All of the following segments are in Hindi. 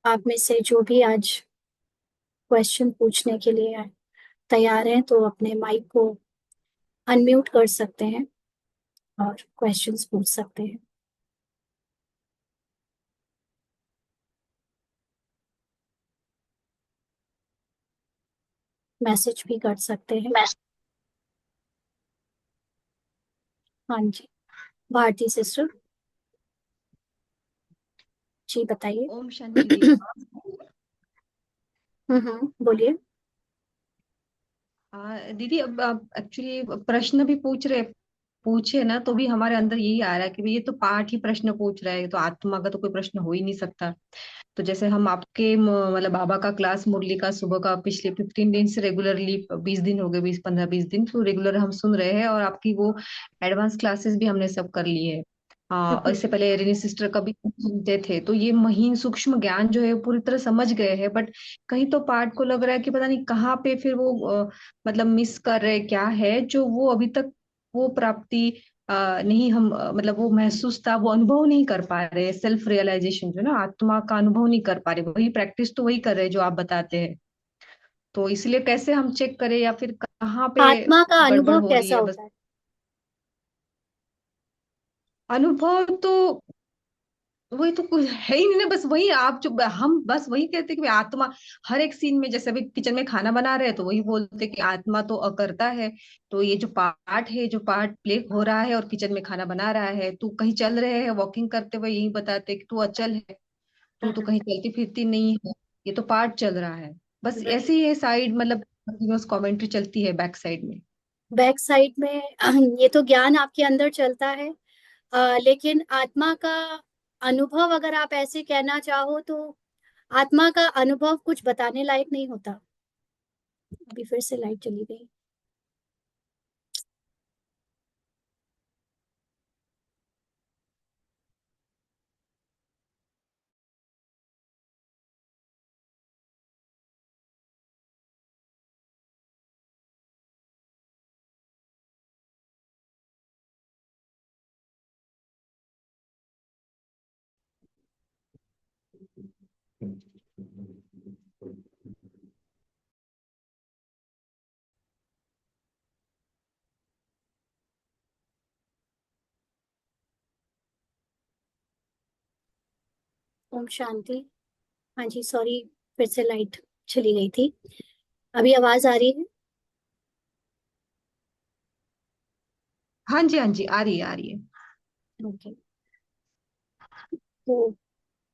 आप में से जो भी आज क्वेश्चन पूछने के लिए तैयार हैं तो अपने माइक को अनम्यूट कर सकते हैं और क्वेश्चंस पूछ सकते हैं। मैसेज भी कर सकते हैं। हाँ जी, भारती सिस्टर जी बताइए। ओम शांति दीदी। बोलिए। दीदी अब एक्चुअली प्रश्न भी पूछे ना तो भी हमारे अंदर यही आ रहा है कि भाई ये तो पाठ ही प्रश्न पूछ रहा है, तो आत्मा का तो कोई प्रश्न हो ही नहीं सकता। तो जैसे हम आपके मतलब बाबा का क्लास मुरली का सुबह का पिछले 15 दिन से रेगुलरली 20 दिन हो गए, 20 15 20 दिन तो रेगुलर हम सुन रहे हैं, और आपकी वो एडवांस क्लासेस भी हमने सब कर ली है। हाँ, और इससे पहले रिनी सिस्टर का भी सुनते थे, तो ये महीन सूक्ष्म ज्ञान जो है पूरी तरह समझ गए हैं। बट कहीं तो पार्ट को लग रहा है कि पता नहीं कहाँ पे फिर वो मतलब मिस कर रहे क्या है, जो वो अभी तक वो प्राप्ति नहीं, हम मतलब वो महसूस था वो अनुभव नहीं कर पा रहे, सेल्फ रियलाइजेशन जो ना आत्मा का अनुभव नहीं कर पा रहे, वही प्रैक्टिस तो वही कर रहे हैं जो आप बताते हैं। तो इसलिए कैसे हम चेक करें या फिर कहाँ पे आत्मा का गड़बड़ अनुभव हो रही कैसा है बस। होता है? अनुभव तो वही तो कुछ है ही नहीं ना, बस वही आप जो हम बस वही कहते हैं कि भाई आत्मा हर एक सीन में, जैसे अभी किचन में खाना बना रहे हैं तो वही बोलते हैं कि आत्मा तो अकर्ता है। तो ये जो पार्ट है, जो पार्ट प्ले हो रहा है और किचन में खाना बना रहा है, तू कहीं चल रहे है वॉकिंग करते हुए, यही बताते हैं कि तू अचल है, तू तो कहीं चलती फिरती नहीं है, ये तो पार्ट चल रहा है। बस ऐसे ही है साइड, मतलब कमेंट्री चलती है बैक साइड में। बैक साइड में ये तो ज्ञान आपके अंदर चलता है। लेकिन आत्मा का अनुभव अगर आप ऐसे कहना चाहो तो आत्मा का अनुभव कुछ बताने लायक नहीं होता। अभी फिर से लाइट चली गई। ओम शांति। हाँ जी, सॉरी, फिर से लाइट चली गई थी। अभी आवाज आ रही है? हाँ जी, हाँ जी, आ रही है, आ रही है। ओके। तो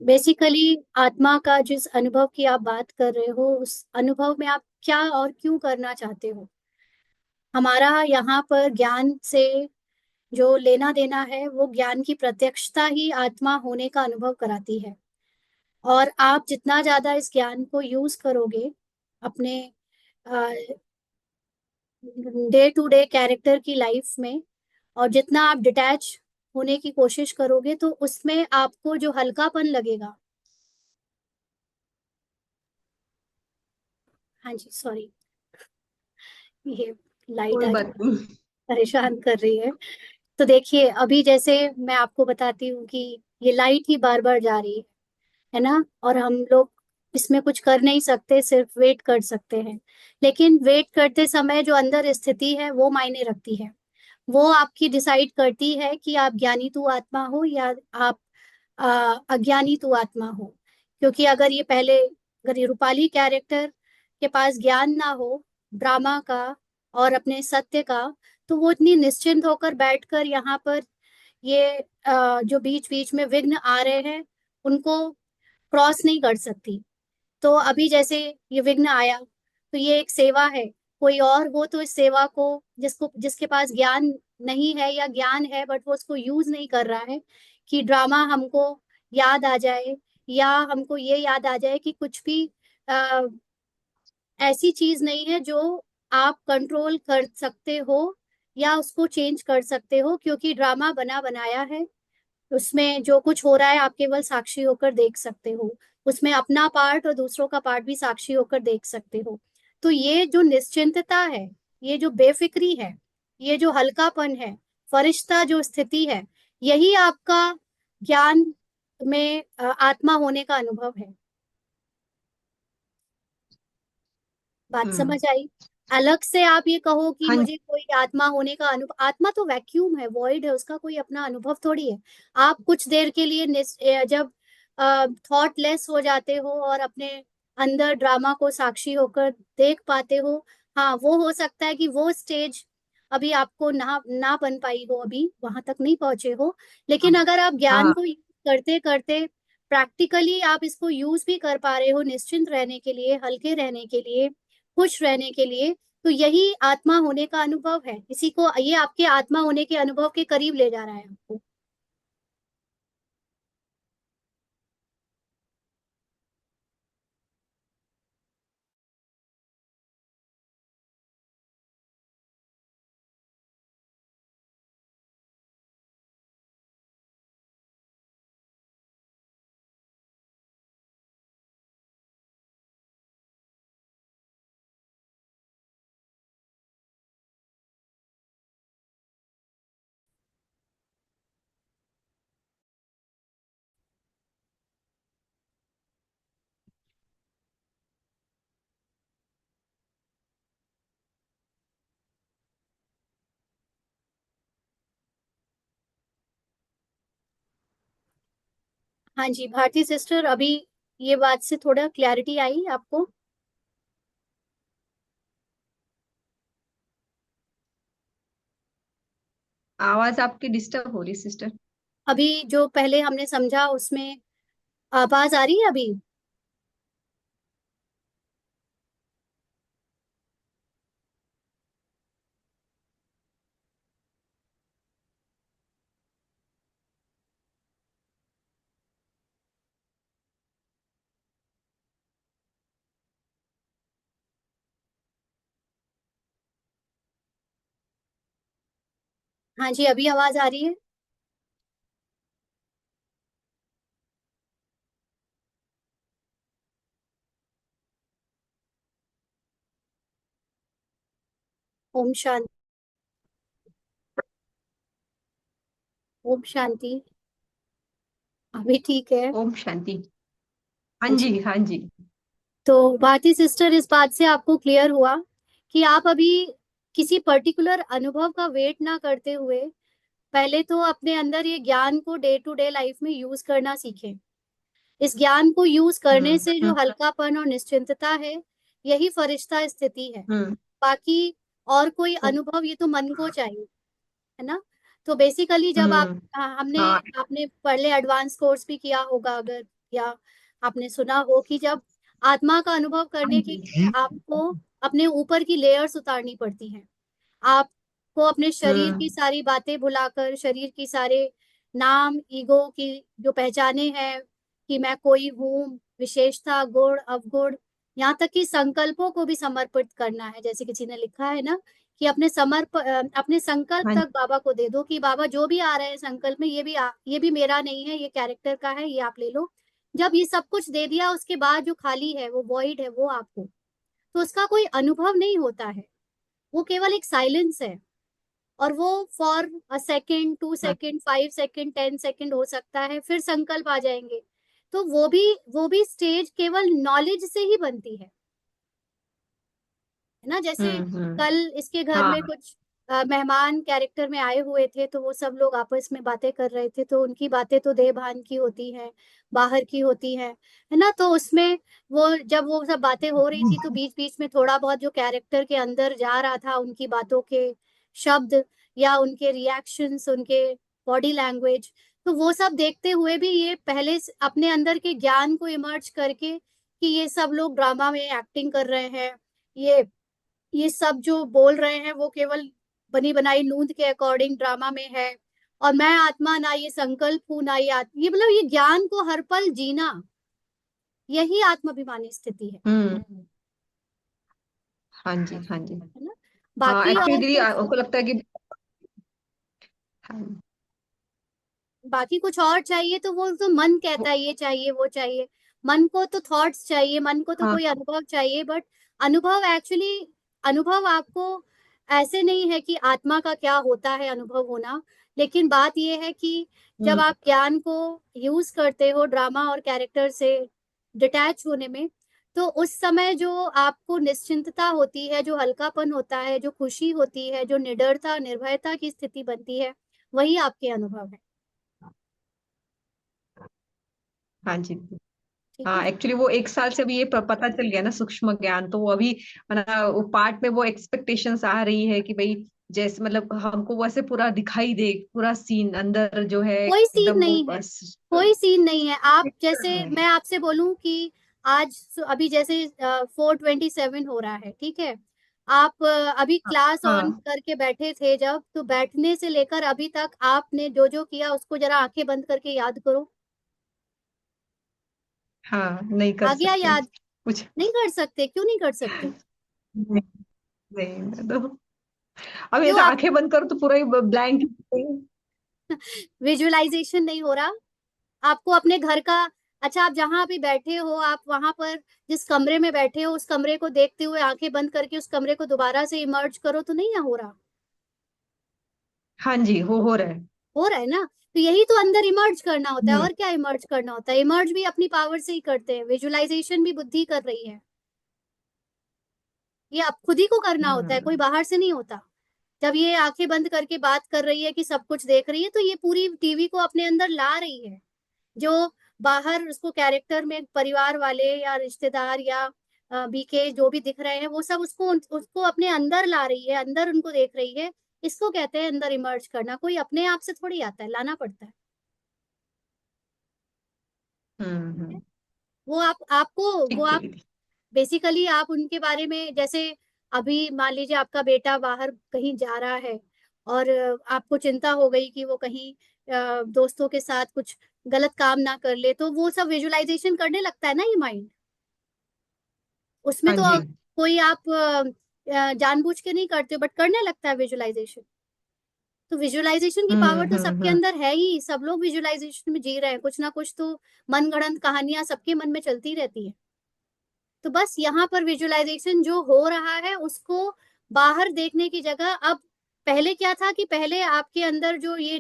बेसिकली आत्मा का जिस अनुभव की आप बात कर रहे हो, उस अनुभव में आप क्या और क्यों करना चाहते हो? हमारा यहाँ पर ज्ञान से जो लेना देना है वो ज्ञान की प्रत्यक्षता ही आत्मा होने का अनुभव कराती है। और आप जितना ज्यादा इस ज्ञान को यूज करोगे अपने डे टू डे कैरेक्टर की लाइफ में, और जितना आप डिटैच होने की कोशिश करोगे तो उसमें आपको जो हल्कापन लगेगा। हाँ जी, सॉरी, ये लाइट कोई आज बात नहीं। परेशान कर रही है। तो देखिए, अभी जैसे मैं आपको बताती हूँ कि ये लाइट ही बार बार जा रही है ना, और हम लोग इसमें कुछ कर नहीं सकते, सिर्फ वेट कर सकते हैं। लेकिन वेट करते समय जो अंदर स्थिति है वो मायने रखती है। वो आपकी डिसाइड करती है कि आप ज्ञानी तू आत्मा हो या आप अज्ञानी तू आत्मा हो। क्योंकि अगर ये पहले, अगर ये रूपाली कैरेक्टर के पास ज्ञान ना हो ड्रामा का और अपने सत्य का, तो वो इतनी निश्चिंत होकर बैठकर यहाँ पर ये जो बीच बीच में विघ्न आ रहे हैं उनको क्रॉस नहीं कर सकती। तो अभी जैसे ये विघ्न आया तो ये एक सेवा है। कोई और हो तो इस सेवा को, जिसके पास ज्ञान नहीं है या ज्ञान है बट वो उसको यूज नहीं कर रहा है, कि ड्रामा हमको याद आ जाए या हमको ये याद आ जाए कि कुछ भी आ, ऐसी चीज नहीं है जो आप कंट्रोल कर सकते हो या उसको चेंज कर सकते हो, क्योंकि ड्रामा बना बनाया है। उसमें जो कुछ हो रहा है आप केवल साक्षी होकर देख सकते हो। उसमें अपना पार्ट और दूसरों का पार्ट भी साक्षी होकर देख सकते हो। तो ये जो निश्चिंतता है, ये जो बेफिक्री है, ये जो हल्कापन है, फरिश्ता जो स्थिति है, यही आपका ज्ञान में आत्मा होने का अनुभव है। बात हम्म। समझ आई? अलग से आप ये कहो कि हाँ। मुझे कोई आत्मा होने का अनुभव, आत्मा तो वैक्यूम है, वॉइड है, उसका कोई अपना अनुभव थोड़ी है। आप कुछ देर के लिए जब थॉटलेस हो जाते हो और अपने अंदर ड्रामा को साक्षी होकर देख पाते हो, हाँ वो हो सकता है कि वो स्टेज अभी आपको ना ना बन पाई हो, अभी वहां तक नहीं पहुंचे हो। लेकिन हाँ। अगर आप ज्ञान हाँ। को करते करते प्रैक्टिकली आप इसको यूज भी कर पा रहे हो, निश्चिंत रहने के लिए, हल्के रहने के लिए, खुश रहने के लिए, तो यही आत्मा होने का अनुभव है। इसी को, ये आपके आत्मा होने के अनुभव के करीब ले जा रहा है आपको। हाँ जी भारती सिस्टर, अभी ये बात से थोड़ा क्लैरिटी आई आपको? आवाज आपकी डिस्टर्ब हो रही सिस्टर। अभी जो पहले हमने समझा उसमें आवाज आ रही है अभी? हाँ जी, अभी आवाज आ रही है? ओम शांति। ओम शांति। अभी ठीक है? ओम शांति। हाँ हाँ जी। जी, हाँ जी। तो भारती सिस्टर, इस बात से आपको क्लियर हुआ कि आप अभी किसी पर्टिकुलर अनुभव का वेट ना करते हुए पहले तो अपने अंदर ये ज्ञान को डे टू डे लाइफ में यूज करना सीखें। इस ज्ञान को यूज करने से जो हम्म। हल्कापन और निश्चिंतता है, यही फरिश्ता स्थिति है। हम्म। बाकी और कोई हम्म। अनुभव ये तो मन को चाहिए, है ना? तो बेसिकली जब आप हम्म। हमने हाँ। आपने पहले एडवांस कोर्स भी किया होगा अगर, या आपने सुना हो कि जब आत्मा का अनुभव हाँ करने के लिए जी। आपको अपने ऊपर की लेयर्स उतारनी पड़ती हैं। आपको अपने शरीर की हम्म। सारी बातें भुलाकर, शरीर की सारे नाम, ईगो की जो पहचाने हैं कि मैं कोई हूँ, विशेषता, गुण, अवगुण, यहाँ तक कि संकल्पों को भी समर्पित करना है। जैसे किसी ने लिखा है ना कि अपने संकल्प हाँ। तक बाबा को दे दो कि बाबा जो भी आ रहे हैं संकल्प में, ये भी मेरा नहीं है, ये कैरेक्टर का है, ये आप ले लो। जब ये सब कुछ दे दिया उसके बाद जो खाली है, वो वॉइड है, वो आपको, तो उसका कोई अनुभव नहीं होता है। वो केवल एक साइलेंस है। और वो for a second, 2 second, 5 second, 10 second हो सकता है, फिर संकल्प आ जाएंगे। तो वो भी स्टेज केवल नॉलेज से ही बनती है ना? जैसे हम्म। कल इसके घर हाँ। में कुछ मेहमान कैरेक्टर में आए हुए थे, तो वो सब लोग आपस में बातें कर रहे थे, तो उनकी बातें तो देह भान की होती हैं, बाहर की होती हैं, है ना? तो उसमें वो जब वो सब बातें हो रही थी तो बीच बीच में थोड़ा बहुत जो कैरेक्टर के अंदर जा रहा था, उनकी बातों के शब्द या उनके रिएक्शंस, उनके बॉडी लैंग्वेज, तो वो सब देखते हुए भी ये पहले अपने अंदर के ज्ञान को इमर्ज करके कि ये सब लोग ड्रामा में एक्टिंग कर रहे हैं, ये सब जो बोल रहे हैं वो केवल बनी बनाई नूंद के अकॉर्डिंग ड्रामा में है। और मैं आत्मा ना ये संकल्प हूं, ना ये मतलब ये ज्ञान को हर पल जीना, यही आत्माभिमानी स्थिति हम्म। हाँ जी, हाँ जी। है ना? हाँ, बाकी एक्चुअली और दीदी कुछ, आपको लगता है कि हाँ। बाकी कुछ और चाहिए तो वो तो मन कहता है ये चाहिए वो चाहिए। मन को तो थॉट्स चाहिए, मन को तो हाँ। कोई अनुभव चाहिए, बट अनुभव एक्चुअली, अनुभव आपको ऐसे नहीं है कि आत्मा का क्या होता है अनुभव होना। लेकिन बात ये है कि जब हम्म। आप ज्ञान को यूज करते हो ड्रामा और कैरेक्टर से डिटैच होने में, तो उस समय जो आपको निश्चिंतता होती है, जो हल्कापन होता है, जो खुशी होती है, जो निडरता निर्भयता की स्थिति बनती है, वही आपके अनुभव है। हाँ जी। ठीक है हाँ जी। एक्चुअली वो 1 साल से भी ये पता चल गया ना सूक्ष्म ज्ञान, तो वो अभी वो पार्ट में वो एक्सपेक्टेशंस आ रही है कि भाई जैसे मतलब हमको वैसे पूरा दिखाई दे, पूरा सीन अंदर जो है कोई सीन एकदम वो नहीं है, बस कोई सीन नहीं है। आप पिक्चर जैसे, है। मैं आपसे बोलूं कि आज अभी जैसे 4:27 हो रहा है, ठीक है। आप अभी हाँ क्लास ऑन हाँ करके बैठे थे जब, तो बैठने से लेकर अभी तक आपने जो जो किया उसको जरा आंखें बंद करके याद करो। हाँ, नहीं कर आ गया सकते याद? कुछ। नहीं कर सकते, क्यों नहीं कर सकते? नहीं, नहीं तो अब क्यों ऐसे आप? आंखें बंद करो तो पूरा ही ब्लैंक। विजुअलाइजेशन नहीं हो रहा आपको अपने घर का? अच्छा, आप जहां भी बैठे हो, आप वहां पर जिस कमरे में बैठे हो उस कमरे को देखते हुए आंखें बंद करके उस कमरे को दोबारा से इमर्ज करो, तो नहीं हो रहा? हाँ जी, हो रहा है। हो रहा है ना? तो यही तो अंदर इमर्ज करना होता है, हम्म और क्या इमर्ज करना होता है? इमर्ज भी अपनी पावर से ही करते हैं, विजुअलाइजेशन भी बुद्धि कर रही है। ये आप खुद ही को करना होता है, कोई हम्म बाहर से नहीं होता। जब ये आंखें बंद करके बात कर रही है कि सब कुछ देख रही है, तो ये पूरी टीवी को अपने अंदर ला रही है। जो बाहर उसको कैरेक्टर में परिवार वाले या रिश्तेदार या बीके जो भी दिख रहे हैं, वो सब उसको उसको अपने अंदर ला रही है, अंदर उनको देख रही है। इसको कहते हैं अंदर इमर्ज करना। कोई अपने आप से थोड़ी आता है, लाना पड़ता है। हम्म। वो आपको, वो ठीक है आप दीदी। बेसिकली आप उनके बारे में, जैसे अभी मान लीजिए आपका बेटा बाहर कहीं जा रहा है, और आपको चिंता हो गई कि वो कहीं दोस्तों के साथ कुछ गलत काम ना कर ले, तो वो सब विजुअलाइजेशन करने लगता है ना ये माइंड। उसमें हाँ तो जी। कोई आप जानबूझ के नहीं करते हो, बट करने लगता है विजुअलाइजेशन। तो विजुअलाइजेशन की पावर तो सबके हम्म। अंदर है ही, सब लोग विजुअलाइजेशन में जी रहे हैं, कुछ ना कुछ तो मनगढ़ंत कहानियां सबके मन में चलती रहती है। तो बस यहाँ पर विजुअलाइजेशन जो हो रहा है उसको बाहर देखने की जगह, अब पहले क्या था कि पहले आपके अंदर जो ये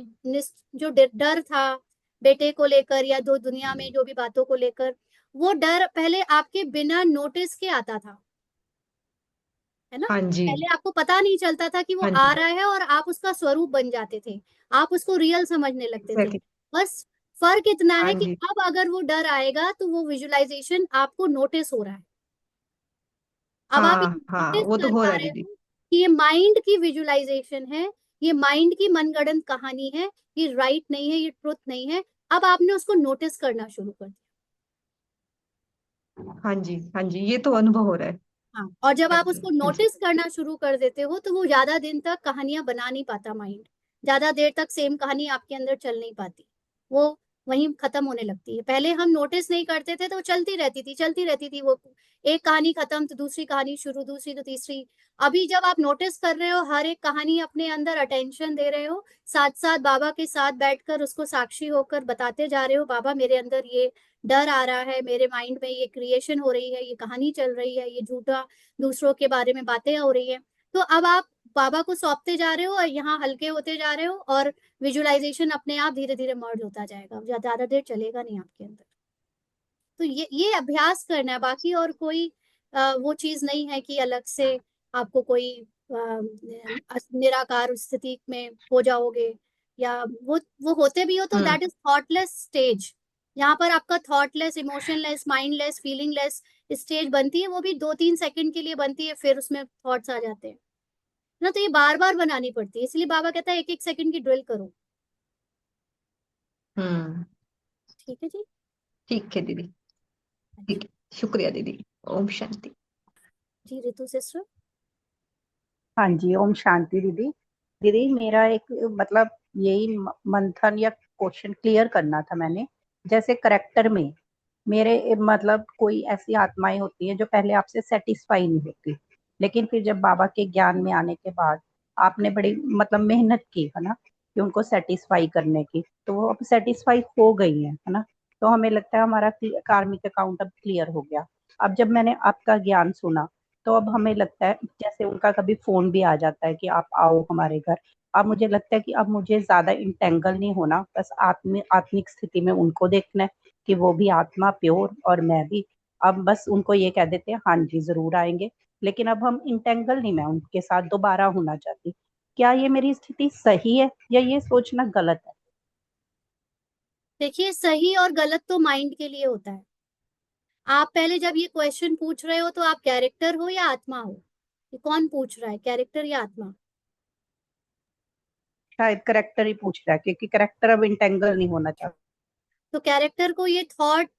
जो डर था बेटे को लेकर या दो दुनिया में जो भी बातों को लेकर, वो डर पहले आपके बिना नोटिस के आता था, है ना? हाँ जी। पहले आपको पता नहीं चलता था कि वो हाँ आ जी। रहा है, और आप उसका स्वरूप बन जाते थे, आप उसको रियल समझने लगते थे। एग्जैक्टली। बस फर्क इतना हाँ है कि जी। अब अगर वो डर आएगा तो वो विजुअलाइजेशन आपको नोटिस हो रहा है। अब आप ये हाँ हाँ, नोटिस वो तो कर हो पा रहा है रहे दीदी। हो कि ये माइंड की विजुअलाइजेशन है, ये माइंड की मनगढ़ंत कहानी है, ये राइट नहीं है, ये ट्रुथ नहीं है। अब आपने उसको नोटिस करना शुरू कर दिया। हाँ जी हाँ जी, ये तो अनुभव हो रहा है। हाँ, और जब आप एग्जैक्टली। उसको हाँ जी। नोटिस करना शुरू कर देते हो तो वो ज्यादा दिन तक कहानियां बना नहीं पाता माइंड। ज्यादा देर तक सेम कहानी आपके अंदर चल नहीं पाती, वो वहीं खत्म होने लगती है। पहले हम नोटिस नहीं करते थे तो चलती रहती थी, चलती रहती थी वो, एक कहानी खत्म तो दूसरी कहानी शुरू, दूसरी तो तीसरी। अभी जब आप नोटिस कर रहे हो, हर एक कहानी अपने अंदर अटेंशन दे रहे हो, साथ साथ बाबा के साथ बैठकर उसको साक्षी होकर बताते जा रहे हो, बाबा मेरे अंदर ये डर आ रहा है, मेरे माइंड में ये क्रिएशन हो रही है, ये कहानी चल रही है, ये झूठा दूसरों के बारे में बातें हो रही है। तो अब आप बाबा को सौंपते जा रहे हो और यहाँ हल्के होते जा रहे हो, और विजुअलाइजेशन अपने आप धीरे धीरे मर्ज होता जाएगा, ज्यादा देर चलेगा नहीं आपके अंदर। तो ये अभ्यास करना है, बाकी और कोई वो चीज नहीं है कि अलग से आपको कोई निराकार स्थिति में हो जाओगे, या वो होते भी हो तो hmm. That is thoughtless stage. यहाँ पर आपका thoughtless, emotionless, mindless, feelingless stage बनती है, वो भी 2-3 सेकंड के लिए बनती है, फिर उसमें थॉट्स आ जाते हैं ना। तो ये बार बार बनानी पड़ती है, इसलिए बाबा कहता है एक एक सेकंड की ड्रिल करो। हम्म। ठीक है जी। ठीक है दीदी। अच्छा ठीक है, शुक्रिया दीदी। ओम शांति। जी, ऋतु सिस्टर। हाँ जी, ओम शांति दीदी। दीदी मेरा एक मतलब यही मंथन या क्वेश्चन क्लियर करना था मैंने। जैसे करेक्टर में मेरे मतलब कोई ऐसी आत्माएं होती हैं जो पहले आपसे सेटिस्फाई नहीं होती, लेकिन फिर जब बाबा के ज्ञान में आने के बाद आपने बड़ी मतलब मेहनत की है ना कि उनको सेटिस्फाई करने की, तो वो अब सेटिस्फाई हो गई है ना। तो हमें लगता है हमारा कार्मिक अकाउंट अब क्लियर हो गया। अब जब मैंने आपका ज्ञान सुना तो अब हमें लगता है जैसे उनका कभी फोन भी आ जाता है कि आप आओ हमारे घर। अब मुझे लगता है कि अब मुझे ज्यादा इंटेंगल नहीं होना, बस आत्मिक स्थिति में उनको देखना है कि वो भी आत्मा प्योर और मैं भी। अब बस उनको ये कह देते हैं हाँ जी जरूर आएंगे, लेकिन अब हम इंटेंगल नहीं, मैं उनके साथ दोबारा होना चाहती। क्या ये मेरी स्थिति सही है या ये सोचना गलत है? देखिए, सही और गलत तो माइंड के लिए होता है। आप पहले जब ये क्वेश्चन पूछ रहे हो तो आप कैरेक्टर हो या आत्मा हो? ये कौन पूछ रहा है, कैरेक्टर या आत्मा? शायद करेक्टर ही पूछ रहा है, क्योंकि करेक्टर अब इंटेंगल नहीं होना चाहता। तो कैरेक्टर को ये थॉट,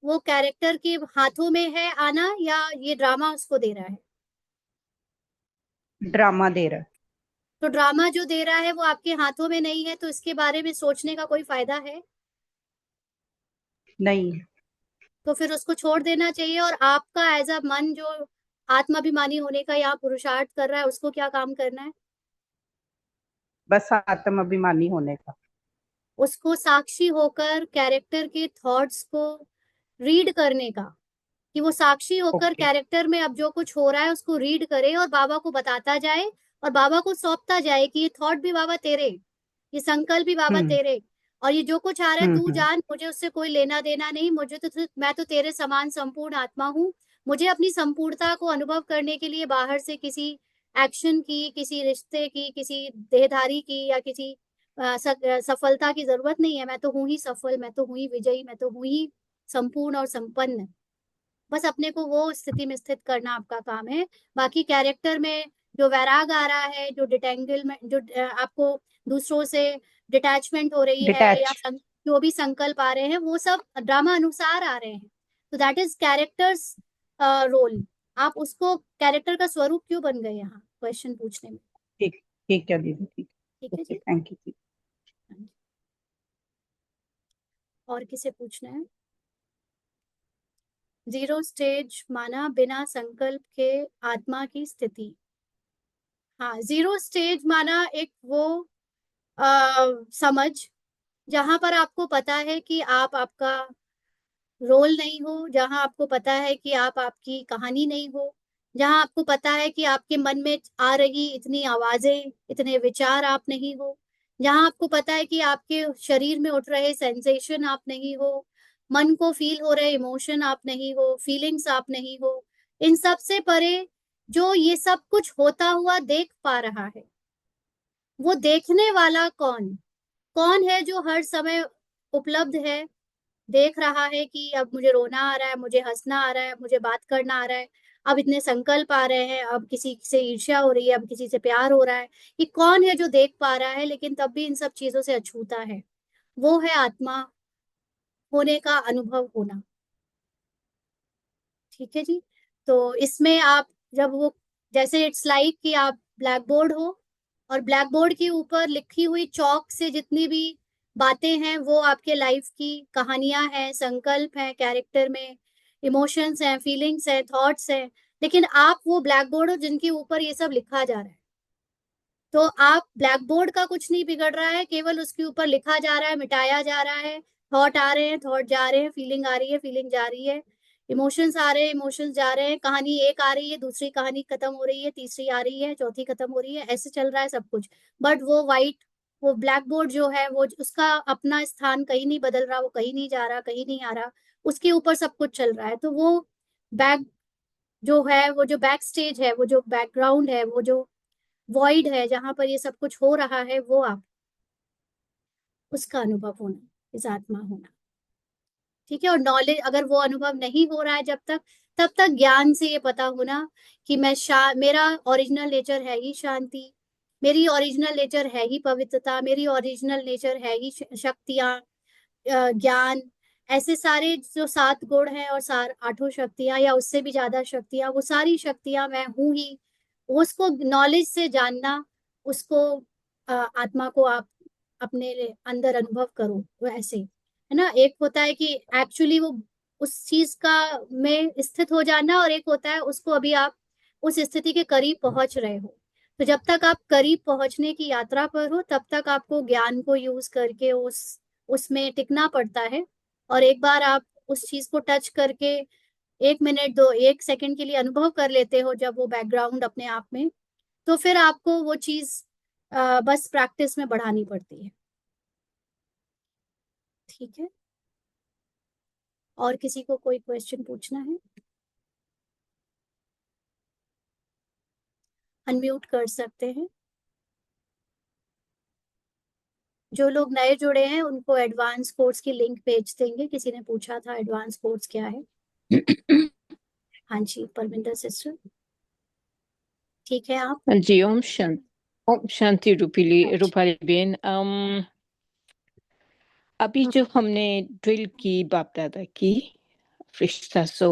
वो कैरेक्टर के हाथों में है आना, या ये ड्रामा उसको दे रहा है? ड्रामा दे रहा है। तो ड्रामा जो दे रहा है वो आपके हाथों में नहीं है, तो इसके बारे में सोचने का कोई फायदा है? नहीं। तो फिर उसको छोड़ देना चाहिए। और आपका एज अ मन जो आत्माभिमानी होने का यहाँ पुरुषार्थ कर रहा है, उसको क्या काम करना है? बस आत्म अभिमानी होने का। उसको साक्षी होकर कैरेक्टर के थॉट्स को रीड करने का, कि वो साक्षी होकर ओके। कैरेक्टर में अब जो कुछ हो रहा है उसको रीड करे और बाबा को बताता जाए, और बाबा को सौंपता जाए कि ये थॉट भी बाबा तेरे, ये संकल्प भी बाबा हम्म। तेरे, और ये जो कुछ आ रहा है हम्म। तू जान, मुझे उससे कोई लेना देना नहीं। मुझे तो मैं तो तेरे समान संपूर्ण आत्मा हूँ। मुझे अपनी संपूर्णता को अनुभव करने के लिए बाहर से किसी एक्शन की, किसी रिश्ते की, किसी देहधारी की, या किसी सफलता की जरूरत नहीं है। मैं तो हूं ही सफल, मैं तो हूं ही विजयी, मैं तो हूं ही संपूर्ण और संपन्न। बस अपने को वो स्थिति में स्थित करना आपका काम है। बाकी कैरेक्टर में जो वैराग आ रहा है, जो डिटेंगलमेंट, जो आपको दूसरों से डिटैचमेंट हो रही है, या डिटैच। जो भी संकल्प आ रहे हैं वो सब ड्रामा अनुसार आ रहे हैं। तो दैट इज कैरेक्टर्स रोल। आप उसको कैरेक्टर का स्वरूप क्यों बन गए यहाँ क्वेश्चन पूछने में? ठीक। ठीक है दीदी, ठीक। ठीक है ओके, जी। Thank you. हाँ जी। और किसे पूछना है? जीरो स्टेज माना बिना संकल्प के आत्मा की स्थिति। हाँ, जीरो स्टेज माना एक वो समझ, जहां पर आपको पता है कि आप आपका रोल नहीं हो, जहां आपको पता है कि आप आपकी कहानी नहीं हो, जहां आपको पता है कि आपके मन में आ रही इतनी आवाजें, इतने विचार आप नहीं हो, जहां आपको पता है कि आपके शरीर में उठ रहे सेंसेशन आप नहीं हो, मन को फील हो रहे इमोशन आप नहीं हो, फीलिंग्स आप नहीं हो। इन सब से परे जो ये सब कुछ होता हुआ देख पा रहा है, वो देखने वाला कौन, कौन है जो हर समय उपलब्ध है, देख रहा है कि अब मुझे रोना आ रहा है, मुझे हंसना आ रहा है, मुझे बात करना आ रहा है, अब इतने संकल्प आ रहे हैं, अब किसी से ईर्ष्या हो रही है, अब किसी से प्यार हो रहा है। ये कौन है जो देख पा रहा है लेकिन तब भी इन सब चीजों से अछूता है? वो है आत्मा होने का अनुभव होना। ठीक है जी। तो इसमें आप जब वो, जैसे इट्स लाइक कि आप ब्लैक बोर्ड हो, और ब्लैक बोर्ड के ऊपर लिखी हुई चौक से जितनी भी बातें हैं वो आपके लाइफ की कहानियां हैं, संकल्प हैं, कैरेक्टर में इमोशंस हैं, फीलिंग्स हैं, थॉट्स हैं। लेकिन आप वो ब्लैक बोर्ड हो जिनके ऊपर ये सब लिखा जा रहा है। तो आप ब्लैक बोर्ड का कुछ नहीं बिगड़ रहा है, केवल उसके ऊपर लिखा जा रहा है, मिटाया जा रहा है। थॉट आ रहे हैं, थॉट जा रहे हैं, फीलिंग आ रही है, फीलिंग जा रही है, इमोशंस आ रहे हैं, इमोशंस जा रहे हैं, कहानी एक आ रही है, दूसरी कहानी खत्म हो रही है, तीसरी आ रही है, चौथी खत्म हो रही है, ऐसे चल रहा है सब कुछ। बट वो वाइट, वो ब्लैक बोर्ड जो है, वो उसका अपना स्थान कहीं नहीं बदल रहा, वो कहीं नहीं जा रहा, कहीं नहीं आ रहा, उसके ऊपर सब कुछ चल रहा है। तो वो बैक जो है, वो जो बैक स्टेज है, वो जो बैकग्राउंड है, वो जो वॉइड है जहां पर ये सब कुछ हो रहा है, वो आप उसका अनुभव होना, इस आत्मा होना। ठीक है। और नॉलेज, अगर वो अनुभव नहीं हो रहा है जब तक, तब तक ज्ञान से ये पता होना कि मेरा ओरिजिनल नेचर है ही शांति, मेरी ओरिजिनल नेचर है ही पवित्रता, मेरी ओरिजिनल नेचर है ही शक्तियां, ज्ञान, ऐसे सारे जो 7 गुण हैं और आठों शक्तियां या उससे भी ज्यादा शक्तियां, वो सारी शक्तियां मैं हूं ही। उसको नॉलेज से जानना, उसको आत्मा को आप अपने अंदर अनुभव करो, वो ऐसे है ना। एक होता है कि एक्चुअली वो उस चीज का में स्थित हो जाना, और एक होता है उसको अभी आप उस स्थिति के करीब पहुंच रहे हो। तो जब तक आप करीब पहुंचने की यात्रा पर हो, तब तक आपको ज्ञान को यूज करके उसमें टिकना पड़ता है। और एक बार आप उस चीज को टच करके 1 मिनट, 1 सेकंड के लिए अनुभव कर लेते हो जब वो बैकग्राउंड अपने आप में, तो फिर आपको वो चीज बस प्रैक्टिस में बढ़ानी पड़ती है। ठीक है। और किसी को कोई क्वेश्चन पूछना है? अनम्यूट कर सकते हैं। जो लोग नए जुड़े हैं उनको एडवांस कोर्स की लिंक भेज देंगे। किसी ने पूछा था एडवांस कोर्स क्या है। हाँ जी, परमिंदर सिस्टर, ठीक है आप? हाँ जी, ओम शांति रूपाली बेन। अभी जो हमने ड्रिल की बाप दादा की फरिश्ता सो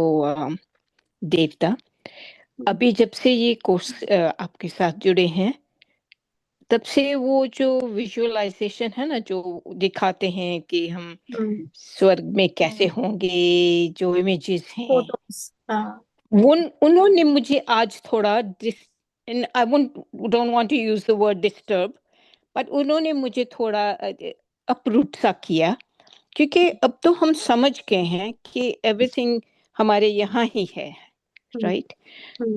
देवता, अभी जब से ये कोर्स आपके साथ जुड़े हैं तब से वो जो विजुअलाइजेशन है ना, जो दिखाते हैं कि हम स्वर्ग में कैसे होंगे, जो इमेजेस हैं, फोटोज, हाँ। वो उन्होंने मुझे आज थोड़ा I don't want to use the word disturb, but उन्होंने मुझे थोड़ा अपरूट सा किया, क्योंकि अब तो हम समझ गए हैं कि एवरीथिंग हमारे यहाँ ही है, राइट?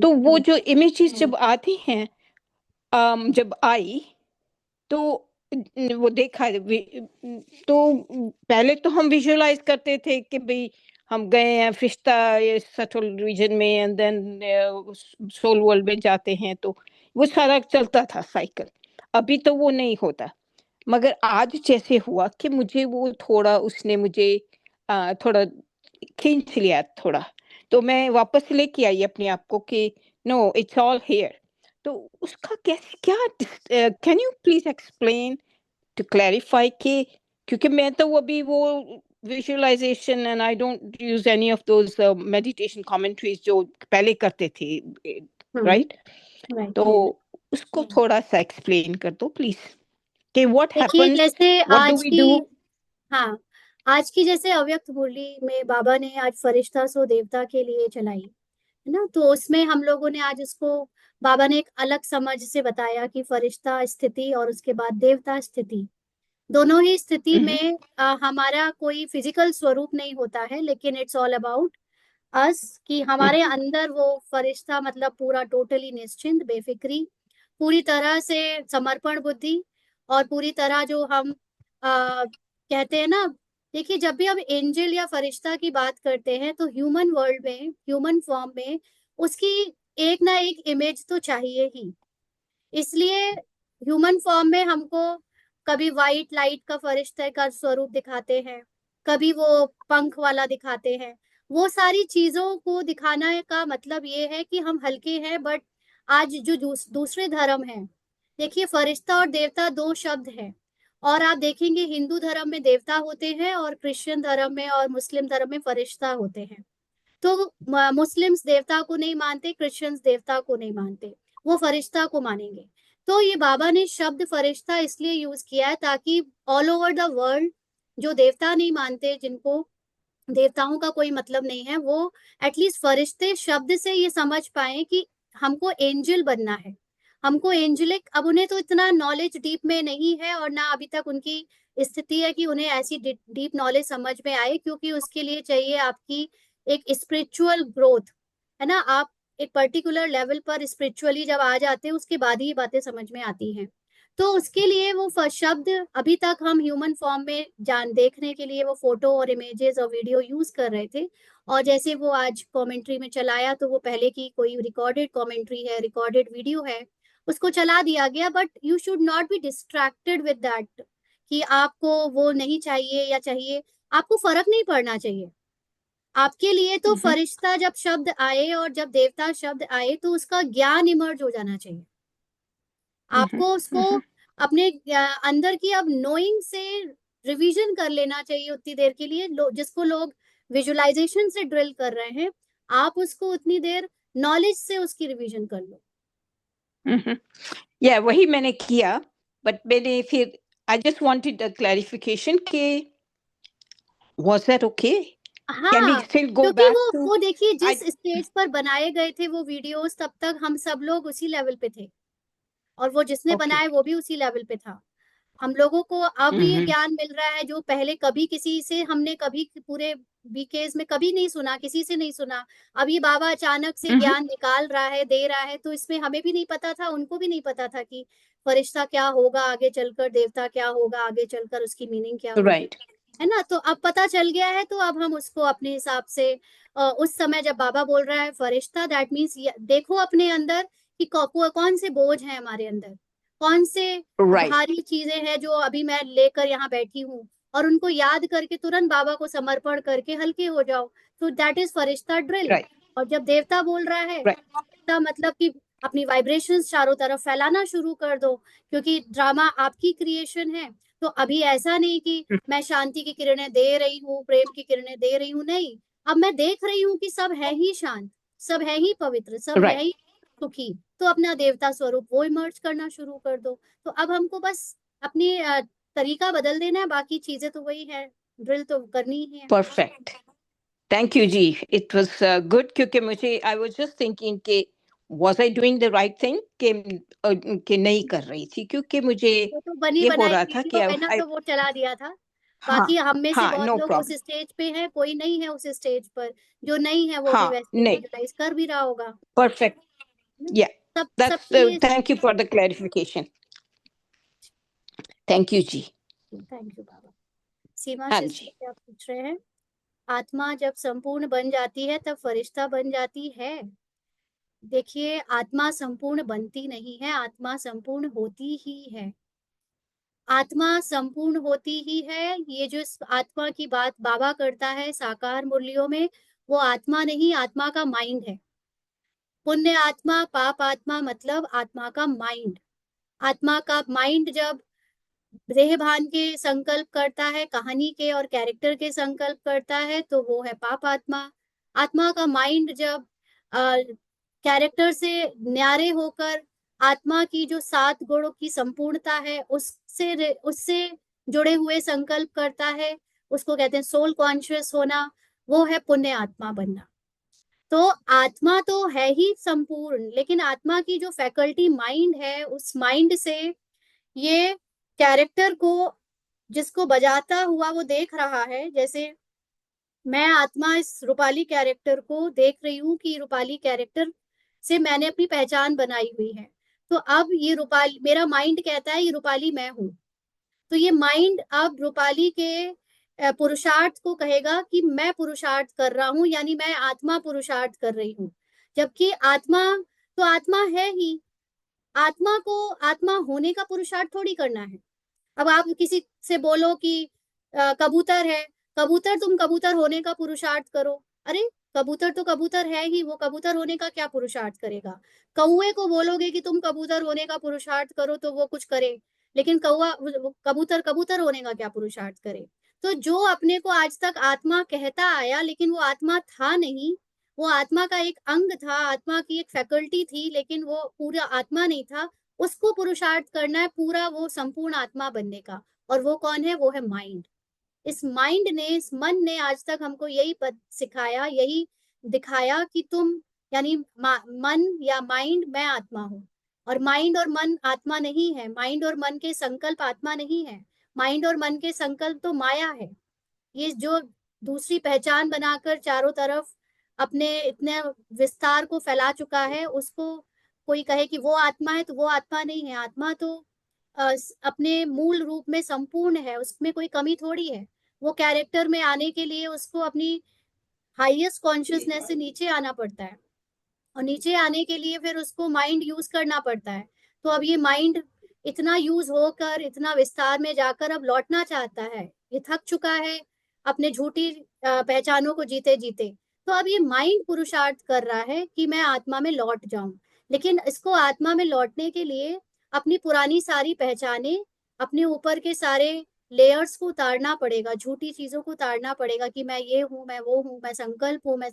तो वो जो इमेजेस जब आती हैं, जब आई तो वो देखा तो पहले तो हम विजुअलाइज करते थे कि भाई हम गए हैं फरिश्ता ये सटल रीजन में, एंड देन सोल वर्ल्ड में जाते हैं, तो वो सारा चलता था साइकिल। अभी तो वो नहीं होता, मगर आज जैसे हुआ कि मुझे वो थोड़ा उसने मुझे थोड़ा खींच लिया थोड़ा, तो मैं वापस लेके आई अपने आप को कि नो, इट्स ऑल हियर। तो उसका कैसे क्या, can you please explain to clarify कि, क्योंकि मैं तो अभी वो visualization and I don't use any of those meditation commentaries जो पहले करते थे, राइट? तो उसको थोड़ा सा एक्सप्लेन कर दो प्लीज कि व्हाट देखिए, हैपेंस, जैसे व्हाट डू आज वी की, डू। हाँ, आज की जैसे अव्यक्त मुरली में बाबा ने आज फरिश्ता सो देवता के लिए चलाई है ना, तो उसमें हम लोगों ने आज उसको, बाबा ने एक अलग समझ से बताया कि फरिश्ता स्थिति और उसके बाद देवता स्थिति, दोनों ही स्थिति में हमारा कोई फिजिकल स्वरूप नहीं होता है, लेकिन इट्स ऑल अबाउट अस, कि हमारे अंदर वो फरिश्ता मतलब पूरा टोटली निश्चिंत, बेफिक्री, पूरी तरह से समर्पण बुद्धि, और पूरी तरह जो हम कहते हैं ना, देखिए जब भी हम एंजल या फरिश्ता की बात करते हैं तो ह्यूमन वर्ल्ड में, ह्यूमन फॉर्म में उसकी एक ना एक इमेज तो चाहिए ही। इसलिए ह्यूमन फॉर्म में हमको कभी वाइट लाइट का फरिश्ते का स्वरूप दिखाते हैं, कभी वो पंख वाला दिखाते हैं। वो सारी चीजों को दिखाना का मतलब ये है कि हम हल्के हैं, बट आज जो दूसरे धर्म हैं, देखिए फरिश्ता और देवता दो शब्द हैं, और आप देखेंगे हिंदू धर्म में देवता होते हैं और क्रिश्चियन धर्म में और मुस्लिम धर्म में फरिश्ता होते हैं। तो मुस्लिम्स देवता को नहीं मानते, क्रिश्चियंस देवता को नहीं मानते, वो फरिश्ता को मानेंगे। तो ये बाबा ने शब्द फरिश्ता इसलिए यूज किया है ताकि ऑल ओवर द वर्ल्ड जो देवता नहीं मानते, जिनको देवताओं का कोई मतलब नहीं है, वो एटलीस्ट फरिश्ते शब्द से ये समझ पाए कि हमको एंजल बनना है, हमको एंजलिक। अब उन्हें तो इतना नॉलेज डीप में नहीं है, और ना अभी तक उनकी स्थिति है कि उन्हें ऐसी डीप नॉलेज समझ में आए, क्योंकि उसके लिए चाहिए आपकी एक स्पिरिचुअल ग्रोथ, है ना। आप एक पर्टिकुलर लेवल पर स्पिरिचुअली जब आ जाते हैं उसके बाद ही बातें समझ में आती हैं। तो उसके लिए वो शब्द अभी तक हम ह्यूमन फॉर्म में जान देखने के लिए वो फोटो और इमेजेस और वीडियो यूज कर रहे थे, और जैसे वो आज कमेंट्री में चलाया तो वो पहले की कोई रिकॉर्डेड कमेंट्री है, रिकॉर्डेड वीडियो है, उसको चला दिया गया। But you should not be distracted with that कि आपको वो नहीं चाहिए या चाहिए, आपको फर्क नहीं पड़ना चाहिए। आपके लिए तो फरिश्ता जब शब्द आए और जब देवता शब्द आए तो उसका ज्ञान इमर्ज हो जाना चाहिए। आपको उसको अपने अंदर की अब नोइंग से रिवीजन कर लेना चाहिए उतनी देर के लिए, जिसको लोग विजुअलाइजेशन से ड्रिल कर रहे हैं, आप उसको उतनी देर नॉलेज से उसकी रिवीजन कर लो। या वही मैंने किया, बट मैंने फिर I just wanted a clarification कि was that okay, can we हाँ, स्टिल गो क्योंकि बैक टू। वो देखिए जिस स्टेज पर बनाए गए थे वो वीडियोस, तब तक हम सब लोग उसी लेवल पे थे, और वो जिसने बनाए वो भी उसी लेवल पे था। हम लोगों को अब ये ज्ञान मिल रहा है जो पहले कभी किसी से हमने कभी पूरे बीकेज में कभी नहीं सुना, किसी से नहीं सुना। अब ये बाबा अचानक से ज्ञान निकाल रहा है, दे रहा है, तो इसमें हमें भी नहीं पता था, उनको भी नहीं पता था कि फरिश्ता क्या होगा आगे चलकर, देवता क्या होगा आगे चलकर, उसकी मीनिंग क्या होगी। राइट, है ना। तो अब पता चल गया है, तो अब हम उसको अपने हिसाब से उस समय जब बाबा बोल रहा है फरिश्ता, दैट मीन्स देखो अपने अंदर कि कौन से बोझ हैं हमारे अंदर, कौन से राइट भारी चीजें हैं जो अभी मैं लेकर यहाँ बैठी हूँ, और उनको याद करके तुरंत बाबा को समर्पण करके हल्के हो जाओ। तो that is Firishta drill. Right और जब देवता बोल रहा है, राइट देवता मतलब कि अपनी वाइब्रेशंस चारों तरफ फैलाना शुरू कर दो, क्योंकि ड्रामा आपकी क्रिएशन है। तो अभी ऐसा नहीं कि मैं शांति की किरणें दे रही हूँ, प्रेम की किरणें दे रही हूँ, नहीं। अब मैं देख रही हूँ कि सब है ही शांत, सब है ही पवित्र, सब है राइट ही सुखी। तो अपना देवता स्वरूप वो इमर्ज करना शुरू कर दो। तो अब हमको बस अपनी तरीका बदल देना है, बाकी चीजें तो वही है, ड्रिल तो करनी ही है। परफेक्ट थैंक यू जी इट वाज गुड क्योंकि मुझे आई वाज जस्ट थिंकिंग कि was I doing the right thing कि नहीं कर रही थी क्योंकि मुझे वो तो बनी ये हो बनाई रहा था कि वीडियो है ना, तो वो चला दिया था। हाँ बाकी हम में से हाँ बहुत नो लोग उस प्रॉब्लम स्टेज पे हैं, कोई नहीं है उस स्टेज पर। जो नहीं है वो भी हाँ वैसे नहीं विजुलाइज कर भी रहा होगा perfect ना। yeah सब that's सबके लिए। thank you for the clarification thank you जी थैंक यू बाबा। सीमा हाँ सिस्टर जी क्या पूछ रहे हैं? आत्मा जब संपूर्ण बन जाती है तब फरिश्ता बन जाती है। देखिए, आत्मा संपूर्ण बनती नहीं है, आत्मा संपूर्ण होती ही है। आत्मा संपूर्ण होती ही है। ये जो आत्मा की बात बाबा करता है साकार मुरलियों में, वो आत्मा नहीं, आत्मा का माइंड है। पुण्य आत्मा, पाप आत्मा मतलब आत्मा का माइंड। आत्मा का माइंड जब देह भान के संकल्प करता है, कहानी के और कैरेक्टर के संकल्प करता है, तो वो है पाप आत्मा। आत्मा का माइंड जब कैरेक्टर से न्यारे होकर आत्मा की जो 7 गुणों की संपूर्णता है उससे उससे जुड़े हुए संकल्प करता है, उसको कहते हैं सोल कॉन्शियस होना, वो है पुण्य आत्मा बनना। तो आत्मा तो है ही संपूर्ण, लेकिन आत्मा की जो फैकल्टी माइंड है, उस माइंड से ये कैरेक्टर को जिसको बजाता हुआ वो देख रहा है। जैसे मैं आत्मा इस रूपाली कैरेक्टर को देख रही हूँ कि रूपाली कैरेक्टर से मैंने अपनी पहचान बनाई हुई है। तो अब ये रूपाली, मेरा माइंड कहता है ये रूपाली मैं हूँ। तो ये माइंड अब रूपाली के पुरुषार्थ को कहेगा कि मैं पुरुषार्थ कर रहा हूँ, यानी मैं आत्मा पुरुषार्थ कर रही हूँ। जबकि आत्मा तो आत्मा है ही, आत्मा को आत्मा होने का पुरुषार्थ थोड़ी करना है। अब आप किसी से बोलो कि कबूतर है, कबूतर, तुम कबूतर होने का पुरुषार्थ करो। अरे, कबूतर तो कबूतर है ही, वो कबूतर होने का क्या पुरुषार्थ करेगा? कौए को बोलोगे कि तुम कबूतर होने का पुरुषार्थ करो तो वो कुछ करे, लेकिन कबूतर कबूतर होने का क्या पुरुषार्थ करे? तो जो अपने को आज तक आत्मा कहता आया, लेकिन वो आत्मा था नहीं, वो आत्मा का एक अंग था, आत्मा की एक फैकल्टी थी, लेकिन वो पूरा आत्मा नहीं था। उसको पुरुषार्थ करना है पूरा वो संपूर्ण आत्मा बनने का। और वो कौन है? वो है माइंड। इस माइंड ने, इस मन ने आज तक हमको यही सिखाया, यही दिखाया कि तुम, यानी मन या माइंड, मैं आत्मा हूँ। और मन आत्मा नहीं है, माइंड और मन के संकल्प आत्मा नहीं है। माइंड और मन के संकल्प तो माया है। ये जो दूसरी पहचान बनाकर चारों तरफ अपने इतने विस्तार को फैला चुका है, उसको कोई कहे कि वो आत्मा है, तो वो आत्मा नहीं है। आत्मा तो अपने मूल रूप में संपूर्ण है, उसमें कोई कमी थोड़ी है। वो कैरेक्टर में आने के लिए उसको अपनी हाईएस्ट कॉन्शियसनेस से नीचे आना पड़ता है, और नीचे आने के लिए फिर उसको माइंड यूज करना पड़ता है। तो अब ये माइंड इतना यूज होकर इतना विस्तार में जाकर अब लौटना चाहता है, ये थक चुका है अपने झूठी पहचानों को जीते जीते। तो अब ये माइंड पुरुषार्थ कर रहा है कि मैं आत्मा में लौट जाऊं, लेकिन इसको आत्मा में लौटने के लिए अपनी पुरानी सारी पहचाने, अपने ऊपर के सारे लेयर्स को उतारना पड़ेगा, झूठी चीजों को उतारना पड़ेगा कि मैं ये हूँ, मैं वो हूँ, मैं संकल्प हूँ, मैं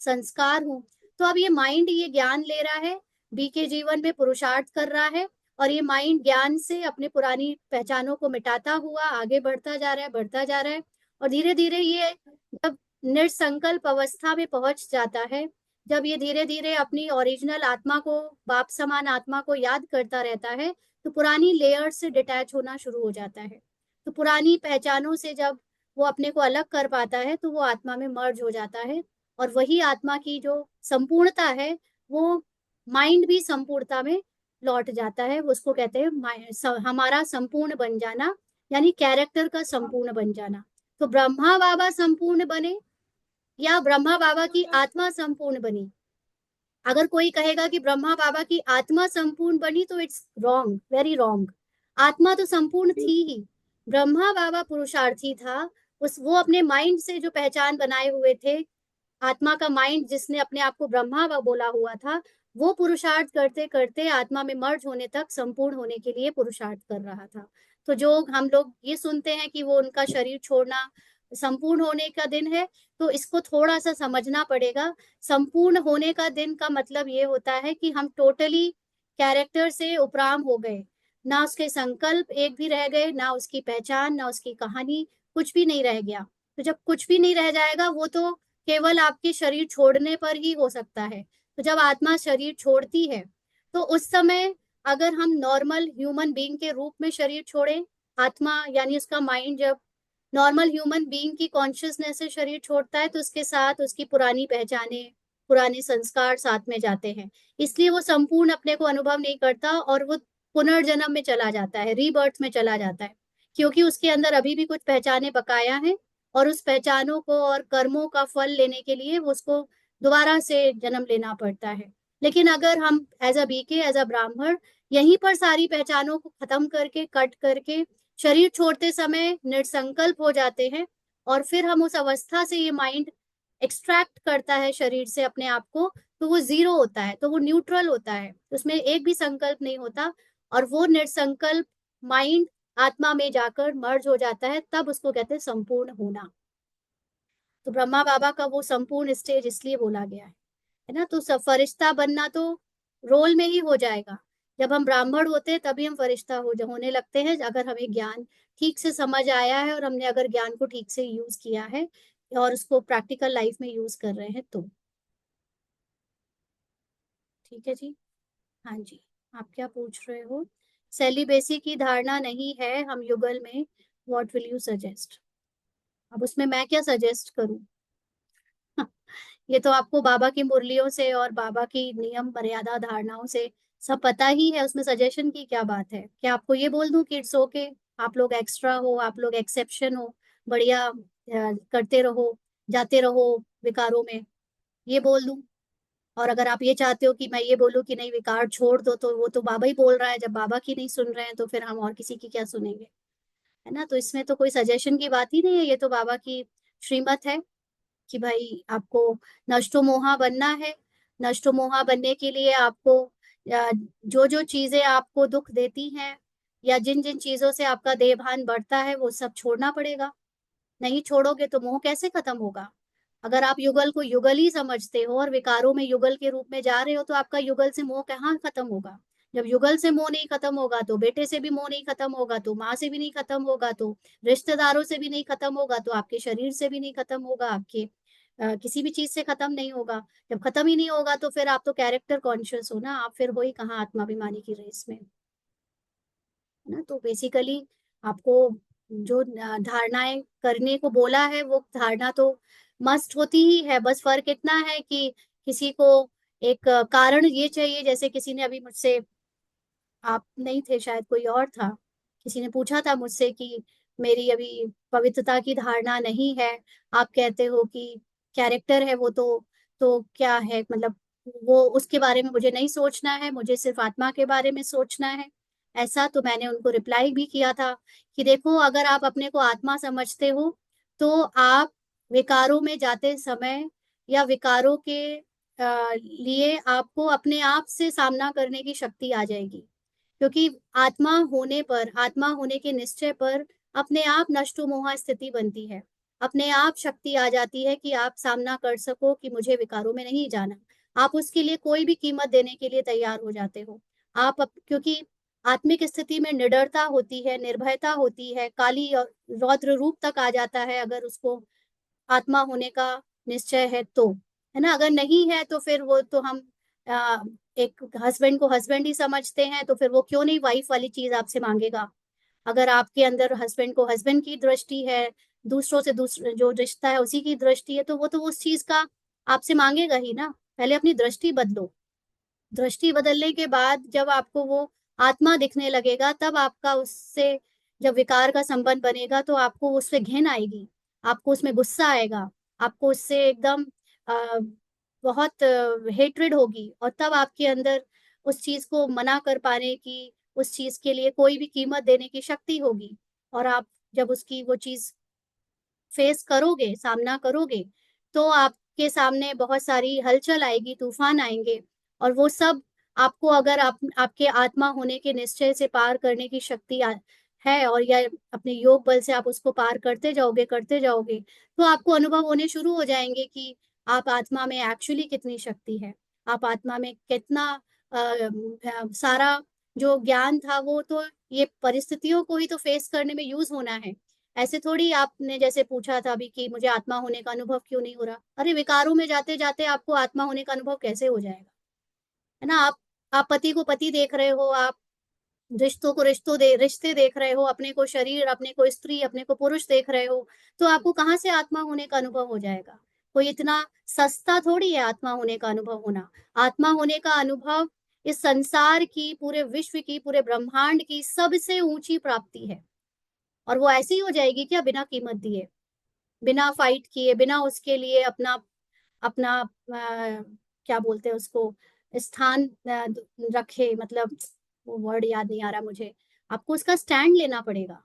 संस्कार हूँ। तो अब ये माइंड ये ज्ञान ले रहा है, बी के जीवन में पुरुषार्थ कर रहा है, और ये माइंड ज्ञान से अपने पुरानी पहचानों को मिटाता हुआ आगे बढ़ता जा रहा है, बढ़ता जा रहा है। और धीरे धीरे ये जब निर्संकल्प अवस्था में पहुंच जाता है, जब ये धीरे धीरे अपनी ओरिजिनल आत्मा को, बाप समान आत्मा को याद करता रहता है, तो पुरानी लेयर से डिटैच होना शुरू हो जाता है। तो पुरानी पहचानों से जब वो अपने को अलग कर पाता है, तो वो आत्मा में मर्ज हो जाता है। और वही आत्मा की जो संपूर्णता है, वो माइंड भी संपूर्णता में लौट जाता है। उसको कहते हैं हमारा संपूर्ण बन जाना, यानी कैरेक्टर का संपूर्ण बन जाना। तो ब्रह्मा बाबा संपूर्ण बने या ब्रह्मा बाबा की आत्मा संपूर्ण बनी? अगर कोई कहेगा कि ब्रह्मा बाबा की आत्मा संपूर्ण बनी तो इट्स रॉन्ग, वेरी रॉन्ग। आत्मा तो संपूर्ण थी ही। ब्रह्मा बाबा पुरुषार्थी था। उस वो अपने माइंड से जो पहचान बनाए हुए थे, आत्मा का माइंड जिसने अपने आप को ब्रह्मा बोला हुआ था, वो पुरुषार्थ करते करते आत्मा में मर्ज होने तक संपूर्ण होने के लिए पुरुषार्थ कर रहा था। तो जो हम लोग ये सुनते हैं कि वो उनका शरीर छोड़ना संपूर्ण होने का दिन है, तो इसको थोड़ा सा समझना पड़ेगा। संपूर्ण होने का दिन का मतलब ये होता है कि हम टोटली कैरेक्टर से उपराम हो गए, ना उसके संकल्प एक भी रह गए, ना उसकी पहचान, ना उसकी कहानी, कुछ भी नहीं रह गया। तो जब कुछ भी नहीं रह जाएगा, वो तो केवल आपके शरीर छोड़ने पर ही हो सकता है। तो जब आत्मा शरीर छोड़ती है, तो उस समय अगर हम नॉर्मल ह्यूमन बीइंग के रूप में शरीर छोड़ें, आत्मा यानी उसका माइंड जब नॉर्मल ह्यूमन बीइंग की कॉन्शियसनेस से शरीर छोड़ता है, तो उसके साथ उसकी पुरानी पहचाने, पुराने संस्कार साथ में जाते हैं। इसलिए वो संपूर्ण अपने को अनुभव नहीं करता और वो पुनर्जन्म में चला जाता है, रीबर्थ में चला जाता है, क्योंकि उसके अंदर अभी भी कुछ पहचाने बकाया हैं और उस पहचानों को और कर्मों का फल लेने के लिए उसको दोबारा से जन्म लेना पड़ता है। लेकिन अगर हम as a BK, as a Brahmin, यहीं पर सारी पहचानों को खत्म करके, कट करके शरीर छोड़ते समय निर्संकल्प हो जाते हैं, और फिर हम उस अवस्था से ये माइंड एक्सट्रैक्ट करता है शरीर से अपने आप को, तो वो जीरो होता है, तो वो न्यूट्रल होता है, उसमें एक भी संकल्प नहीं होता, और वो निर्संकल्प माइंड आत्मा में जाकर मर्ज हो जाता है, तब उसको कहते हैं संपूर्ण होना। तो ब्रह्मा बाबा का वो संपूर्ण स्टेज इसलिए बोला गया है ना। तो फरिश्ता बनना तो रोल में ही हो जाएगा। जब हम ब्राह्मण होते हैं तभी हम फरिश्ता होने लगते हैं, अगर हमें ज्ञान ठीक से समझ आया है और हमने अगर ज्ञान को ठीक से यूज किया है और उसको प्रैक्टिकल लाइफ में यूज कर रहे हैं तो। ठीक है जी। हाँ जी, आप क्या पूछ रहे हो? सेलिबेसी की धारणा नहीं है हम युगल में, व्हाट विल यू सजेस्ट? अब उसमें मैं क्या सजेस्ट करूं? ये तो आपको बाबा की मुरलियों से और बाबा की नियम मर्यादा धारणाओं से सब पता ही है, उसमें सजेशन की क्या बात है? क्या आपको ये बोल दूं कि इट्स ओके, आप लोग एक्स्ट्रा हो, आप लोग एक्सेप्शन हो, बढ़िया करते रहो, जाते रहो विकारों में, ये बोल दूं? और अगर आप ये चाहते हो कि मैं ये बोलूं कि नहीं विकार छोड़ दो, तो वो तो बाबा ही बोल रहा है, जब बाबा की नहीं सुन रहे हैं तो फिर हम और किसी की क्या सुनेंगे? है ना। तो इसमें तो कोई सजेशन की बात ही नहीं है, ये तो बाबा की श्रीमत है कि भाई आपको नष्टो मोहा बनना है। नष्टो मोहा बनने के लिए आपको जो जो चीजें आपको दुख देती हैं या जिन जिन चीजों से आपका देहभान बढ़ता है, वो सब छोड़ना पड़ेगा। नहीं छोड़ोगे तो मोह कैसे खत्म होगा? अगर आप युगल को युगल ही समझते हो और विकारों में युगल के रूप में जा रहे हो, तो आपका युगल से मोह कहाँ खत्म होगा? जब युगल से मोह नहीं खत्म होगा, तो बेटे से भी मोह नहीं खत्म होगा, तो माँ से भी नहीं खत्म होगा, तो रिश्तेदारों से भी नहीं खत्म होगा, तो आपके शरीर से भी नहीं खत्म होगा, आपके किसी भी चीज से खत्म नहीं होगा। जब खत्म ही नहीं होगा तो फिर आप तो कैरेक्टर कॉन्शियस हो ना, आप फिर हो ही कहाँ आत्माभिमानी की रेस में, है ना। तो बेसिकली आपको जो धारणाएं करने को बोला है, वो धारणा तो मस्ट होती ही है। बस फर्क इतना है कि किसी को एक कारण ये चाहिए, जैसे किसी ने अभी मुझसे, आप नहीं थे शायद, कोई और था, किसी ने पूछा था मुझसे कि मेरी अभी पवित्रता की धारणा नहीं है, आप कहते हो कि कैरेक्टर है वो, तो क्या है मतलब, वो उसके बारे में मुझे नहीं सोचना है, मुझे सिर्फ आत्मा के बारे में सोचना है। ऐसा तो मैंने उनको रिप्लाई भी किया था कि देखो, अगर आप अपने को आत्मा समझते हो, तो आप विकारों में जाते समय या विकारों के लिए आपको अपने आप से सामना करने की शक्ति आ जाएगी, क्योंकि आत्मा होने पर, आत्मा होने के निश्चय पर अपने आप नष्टो मोहा स्थिति बनती है, अपने आप शक्ति आ जाती है कि आप सामना कर सको कि मुझे विकारों में नहीं जाना। आप उसके लिए कोई भी कीमत देने के लिए तैयार हो जाते हो। क्योंकि आत्मिक स्थिति में निडरता होती है, निर्भयता होती है, काली और रौद्र रूप तक आ जाता है, अगर उसको आत्मा होने का निश्चय है तो, है ना। अगर नहीं है तो फिर वो तो हम एक हस्बैंड को हस्बैंड ही समझते हैं, तो फिर वो क्यों नहीं वाइफ वाली चीज आपसे मांगेगा? अगर आपके अंदर हस्बैंड को हस्बैंड की दृष्टि है, दूसरों से दूसरा जो रिश्ता है उसी की दृष्टि है, तो वो तो उस चीज का आपसे मांगेगा ही ना। पहले अपनी दृष्टि बदलो। दृष्टि बदलने के बाद जब आपको वो आत्मा दिखने लगेगा, तब आपका उससे जब विकार का संबंध बनेगा तो आपको उससे घिन आएगी, आपको उसमें गुस्सा आएगा, आपको उससे एकदम बहुत हेट्रेड होगी, और तब आपके अंदर उस चीज को मना कर पाने की, उस चीज के लिए कोई भी कीमत देने की शक्ति होगी। और आप जब उसकी वो चीज फेस करोगे, सामना करोगे, तो आपके सामने बहुत सारी हलचल आएगी, तूफान आएंगे, और वो सब आपको, अगर आपके आत्मा होने के निश्चय से पार करने की शक्ति है, और या अपने योग बल से आप उसको पार करते जाओगे, तो आपको अनुभव होने शुरू हो जाएंगे कि आप आत्मा में एक्चुअली कितनी शक्ति है, आप आत्मा में कितना सारा जो ज्ञान था वो तो ये परिस्थितियों को ही तो फेस करने में यूज होना है। ऐसे थोड़ी, आपने जैसे पूछा था अभी कि मुझे आत्मा होने का अनुभव क्यों नहीं हो रहा, अरे विकारों में जाते जाते आपको आत्मा होने का अनुभव कैसे हो जाएगा, है ना। आप पति को पति देख रहे हो, आप रिश्तों को रिश्ते देख रहे हो, अपने को शरीर, अपने को स्त्री, अपने को पुरुष देख रहे हो, तो आपको कहाँ से आत्मा होने का अनुभव हो जाएगा। कोई इतना सस्ता थोड़ी है आत्मा होने का अनुभव होना। आत्मा होने का अनुभव इस संसार की, पूरे विश्व की, पूरे ब्रह्मांड की सबसे ऊंची प्राप्ति है। और वो ऐसी हो जाएगी क्या, बिना कीमत दिए, बिना फाइट किए, बिना उसके लिए अपना अपना क्या बोलते हैं उसको, स्थान रखे, मतलब वो वर्ड याद नहीं आ रहा मुझे। आपको उसका स्टैंड लेना पड़ेगा।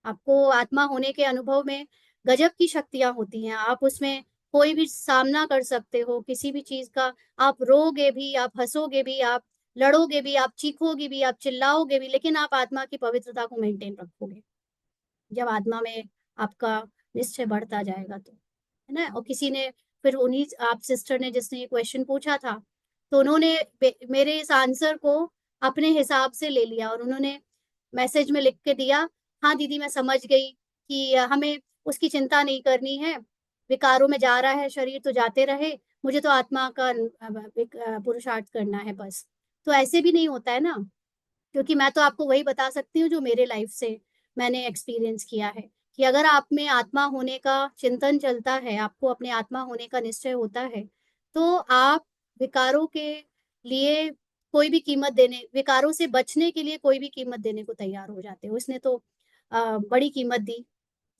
आपको आत्मा होने के अनुभव में गजब की शक्तियां होती हैं, आप उसमें कोई भी सामना कर सकते हो किसी भी चीज का। आप रोगे भी, आप हंसोगे भी, आप लड़ोगे भी, आप चीखोगे भी, आप चिल्लाओगे भी, लेकिन आप आत्मा की पवित्रता को मेंटेन रखोगे, जब आत्मा में आपका निश्चय बढ़ता जाएगा तो, है ना। और किसी ने फिर, उन्हीं आप सिस्टर ने जिसने ये क्वेश्चन पूछा था, तो उन्होंने मेरे इस आंसर को अपने हिसाब से ले लिया, और उन्होंने मैसेज में लिख के दिया, हाँ दीदी मैं समझ गई कि हमें उसकी चिंता नहीं करनी है, विकारों में जा रहा है शरीर तो जाते रहे, मुझे तो आत्मा का पुरुषार्थ करना है बस। तो ऐसे भी नहीं होता है ना, क्योंकि मैं तो आपको वही बता सकती हूँ जो मेरे लाइफ से मैंने एक्सपीरियंस किया है, कि अगर आप में आत्मा होने का चिंतन चलता है, आपको अपने आत्मा होने का निश्चय होता है, तो आप विकारों के लिए कोई भी कीमत देने, विकारों से बचने के लिए कोई भी कीमत देने को तैयार हो जाते हो। इसने तो बड़ी कीमत दी,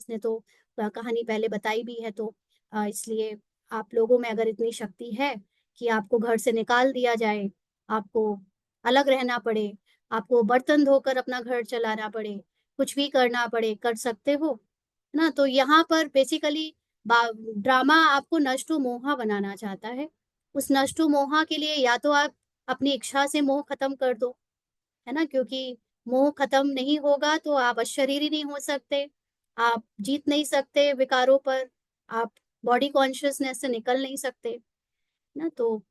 इसने तो कहानी पहले बताई भी है, तो इसलिए आप लोगों में अगर इतनी शक्ति है कि आपको घर से निकाल दिया जाए, आपको अलग रहना पड़े, आपको बर्तन धोकर अपना घर चलाना पड़े, कुछ भी करना पड़े, कर सकते हो, है ना। तो यहाँ पर बेसिकली ड्रामा आपको नष्टो मोहा बनाना चाहता है। उस नष्टो मोहा के लिए या तो आप अपनी इच्छा से मोह खत्म कर दो, है ना, क्योंकि मोह खत्म नहीं होगा तो आप अशरीरी नहीं हो सकते, आप जीत नहीं सकते विकारों पर, आप बॉडी कॉन्शियसनेस से निकल नहीं सकते ना। तो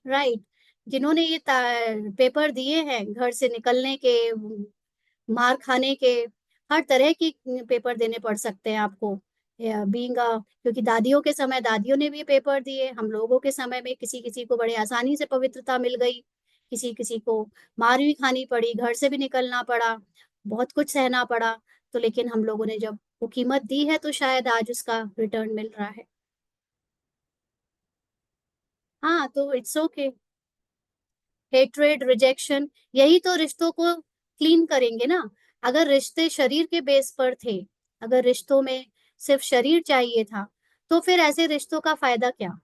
राइट, जिन्होंने ये पेपर दिए हैं घर से निकलने के, मार खाने के, हर तरह की पेपर देने पड़ सकते हैं आपको, बीइंग, क्योंकि दादियों के समय दादियों ने भी पेपर दिए, हम लोगों के समय में किसी किसी को बड़े आसानी से पवित्रता मिल गई, किसी किसी को मार भी खानी पड़ी, घर से भी निकलना पड़ा, बहुत कुछ सहना पड़ा। तो लेकिन हम लोगों ने जब वो कीमत दी है तो शायद आज उसका रिटर्न मिल रहा है। हाँ, तो इट्स ओके। हेट्रेड, रिजेक्शन, यही तो रिश्तों को क्लीन करेंगे ना। अगर रिश्ते शरीर के बेस पर थे, अगर रिश्तों में सिर्फ शरीर चाहिए था, तो फिर ऐसे रिश्तों का फायदा क्या।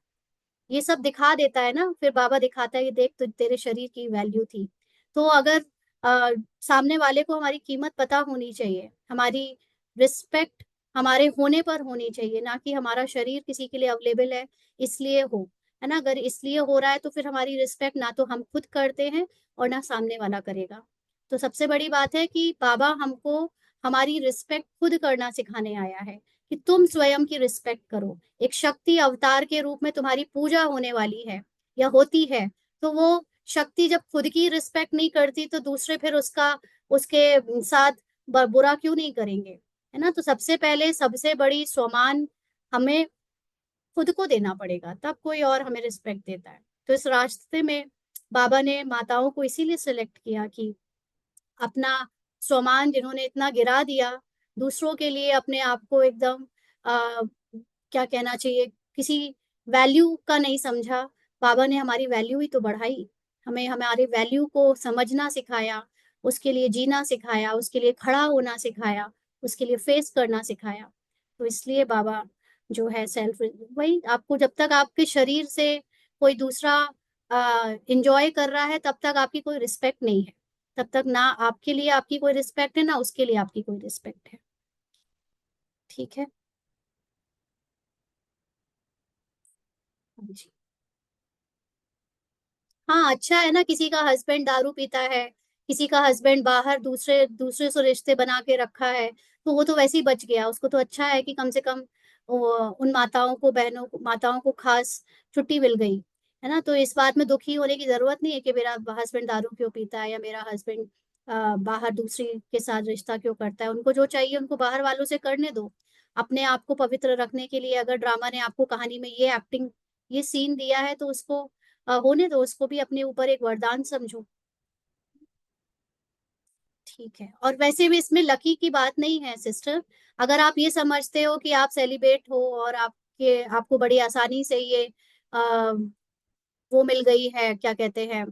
ये सब दिखा देता है ना, फिर बाबा दिखाता है, ये देख तो तेरे शरीर की वैल्यू थी। तो अगर सामने वाले को हमारी कीमत पता होनी चाहिए, हमारी रिस्पेक्ट हमारे होने पर होनी चाहिए, ना कि हमारा शरीर किसी के लिए अवेलेबल है इसलिए हो, है ना। अगर इसलिए हो रहा है तो फिर हमारी रिस्पेक्ट ना तो हम खुद करते हैं और ना सामने वाला करेगा। तो सबसे बड़ी बात है कि बाबा हमको हमारी रिस्पेक्ट खुद करना सिखाने आया है, कि तुम स्वयं की रिस्पेक्ट करो। एक शक्ति अवतार के रूप में तुम्हारी पूजा होने वाली है या होती है, तो वो शक्ति जब खुद की रिस्पेक्ट नहीं करती तो दूसरे फिर उसके साथ बुरा क्यों नहीं करेंगे, है ना। तो सबसे पहले सबसे बड़ी स्वमान हमें खुद को देना पड़ेगा, तब कोई और हमें रिस्पेक्ट देता है। तो इस रास्ते में बाबा ने माताओं को इसीलिए सिलेक्ट किया कि अपना स्वमान जिन्होंने इतना गिरा दिया, दूसरों के लिए अपने आप को एकदम क्या कहना चाहिए, किसी वैल्यू का नहीं समझा। बाबा ने हमारी वैल्यू ही तो बढ़ाई, हमें हमारी वैल्यू को समझना सिखाया, उसके लिए जीना सिखाया, उसके लिए खड़ा होना सिखाया, उसके लिए फेस करना सिखाया। तो इसलिए बाबा जो है सेल्फ, वही आपको, जब तक आपके शरीर से कोई दूसरा इंजॉय कर रहा है तब तक आपकी कोई रिस्पेक्ट नहीं है, तब तक ना आपके लिए आपकी कोई रिस्पेक्ट है ना उसके लिए आपकी कोई रिस्पेक्ट है। ठीक है। हाँ जी। हाँ, अच्छा है ना, किसी का हस्बैंड दारू पीता है, किसी का हस्बैंड बाहर दूसरे दूसरे से रिश्ते बना के रखा है, तो वो तो वैसे ही बच गया, उसको तो अच्छा है कि कम से कम उन माताओं को, बहनों को, माताओं को खास छुट्टी मिल गई, है ना। तो इस बात में दुखी होने की जरूरत नहीं है कि मेरा हस्बैंड दारू क्यों पीता है या मेरा हस्बैंड बाहर दूसरी के साथ रिश्ता क्यों करता है। उनको जो चाहिए उनको बाहर वालों से करने दो। अपने आप को पवित्र रखने के लिए अगर ड्रामा ने आपको कहानी में ये एक्टिंग, ये सीन दिया है तो उसको होने दो, उसको भी अपने ऊपर एक वरदान समझो। ठीक है। और वैसे भी इसमें लकी की बात नहीं है सिस्टर। अगर आप ये समझते हो कि आप सेलिब्रेट हो और आपको बड़ी आसानी से ये आ, वो मिल गई है, क्या कहते हैं,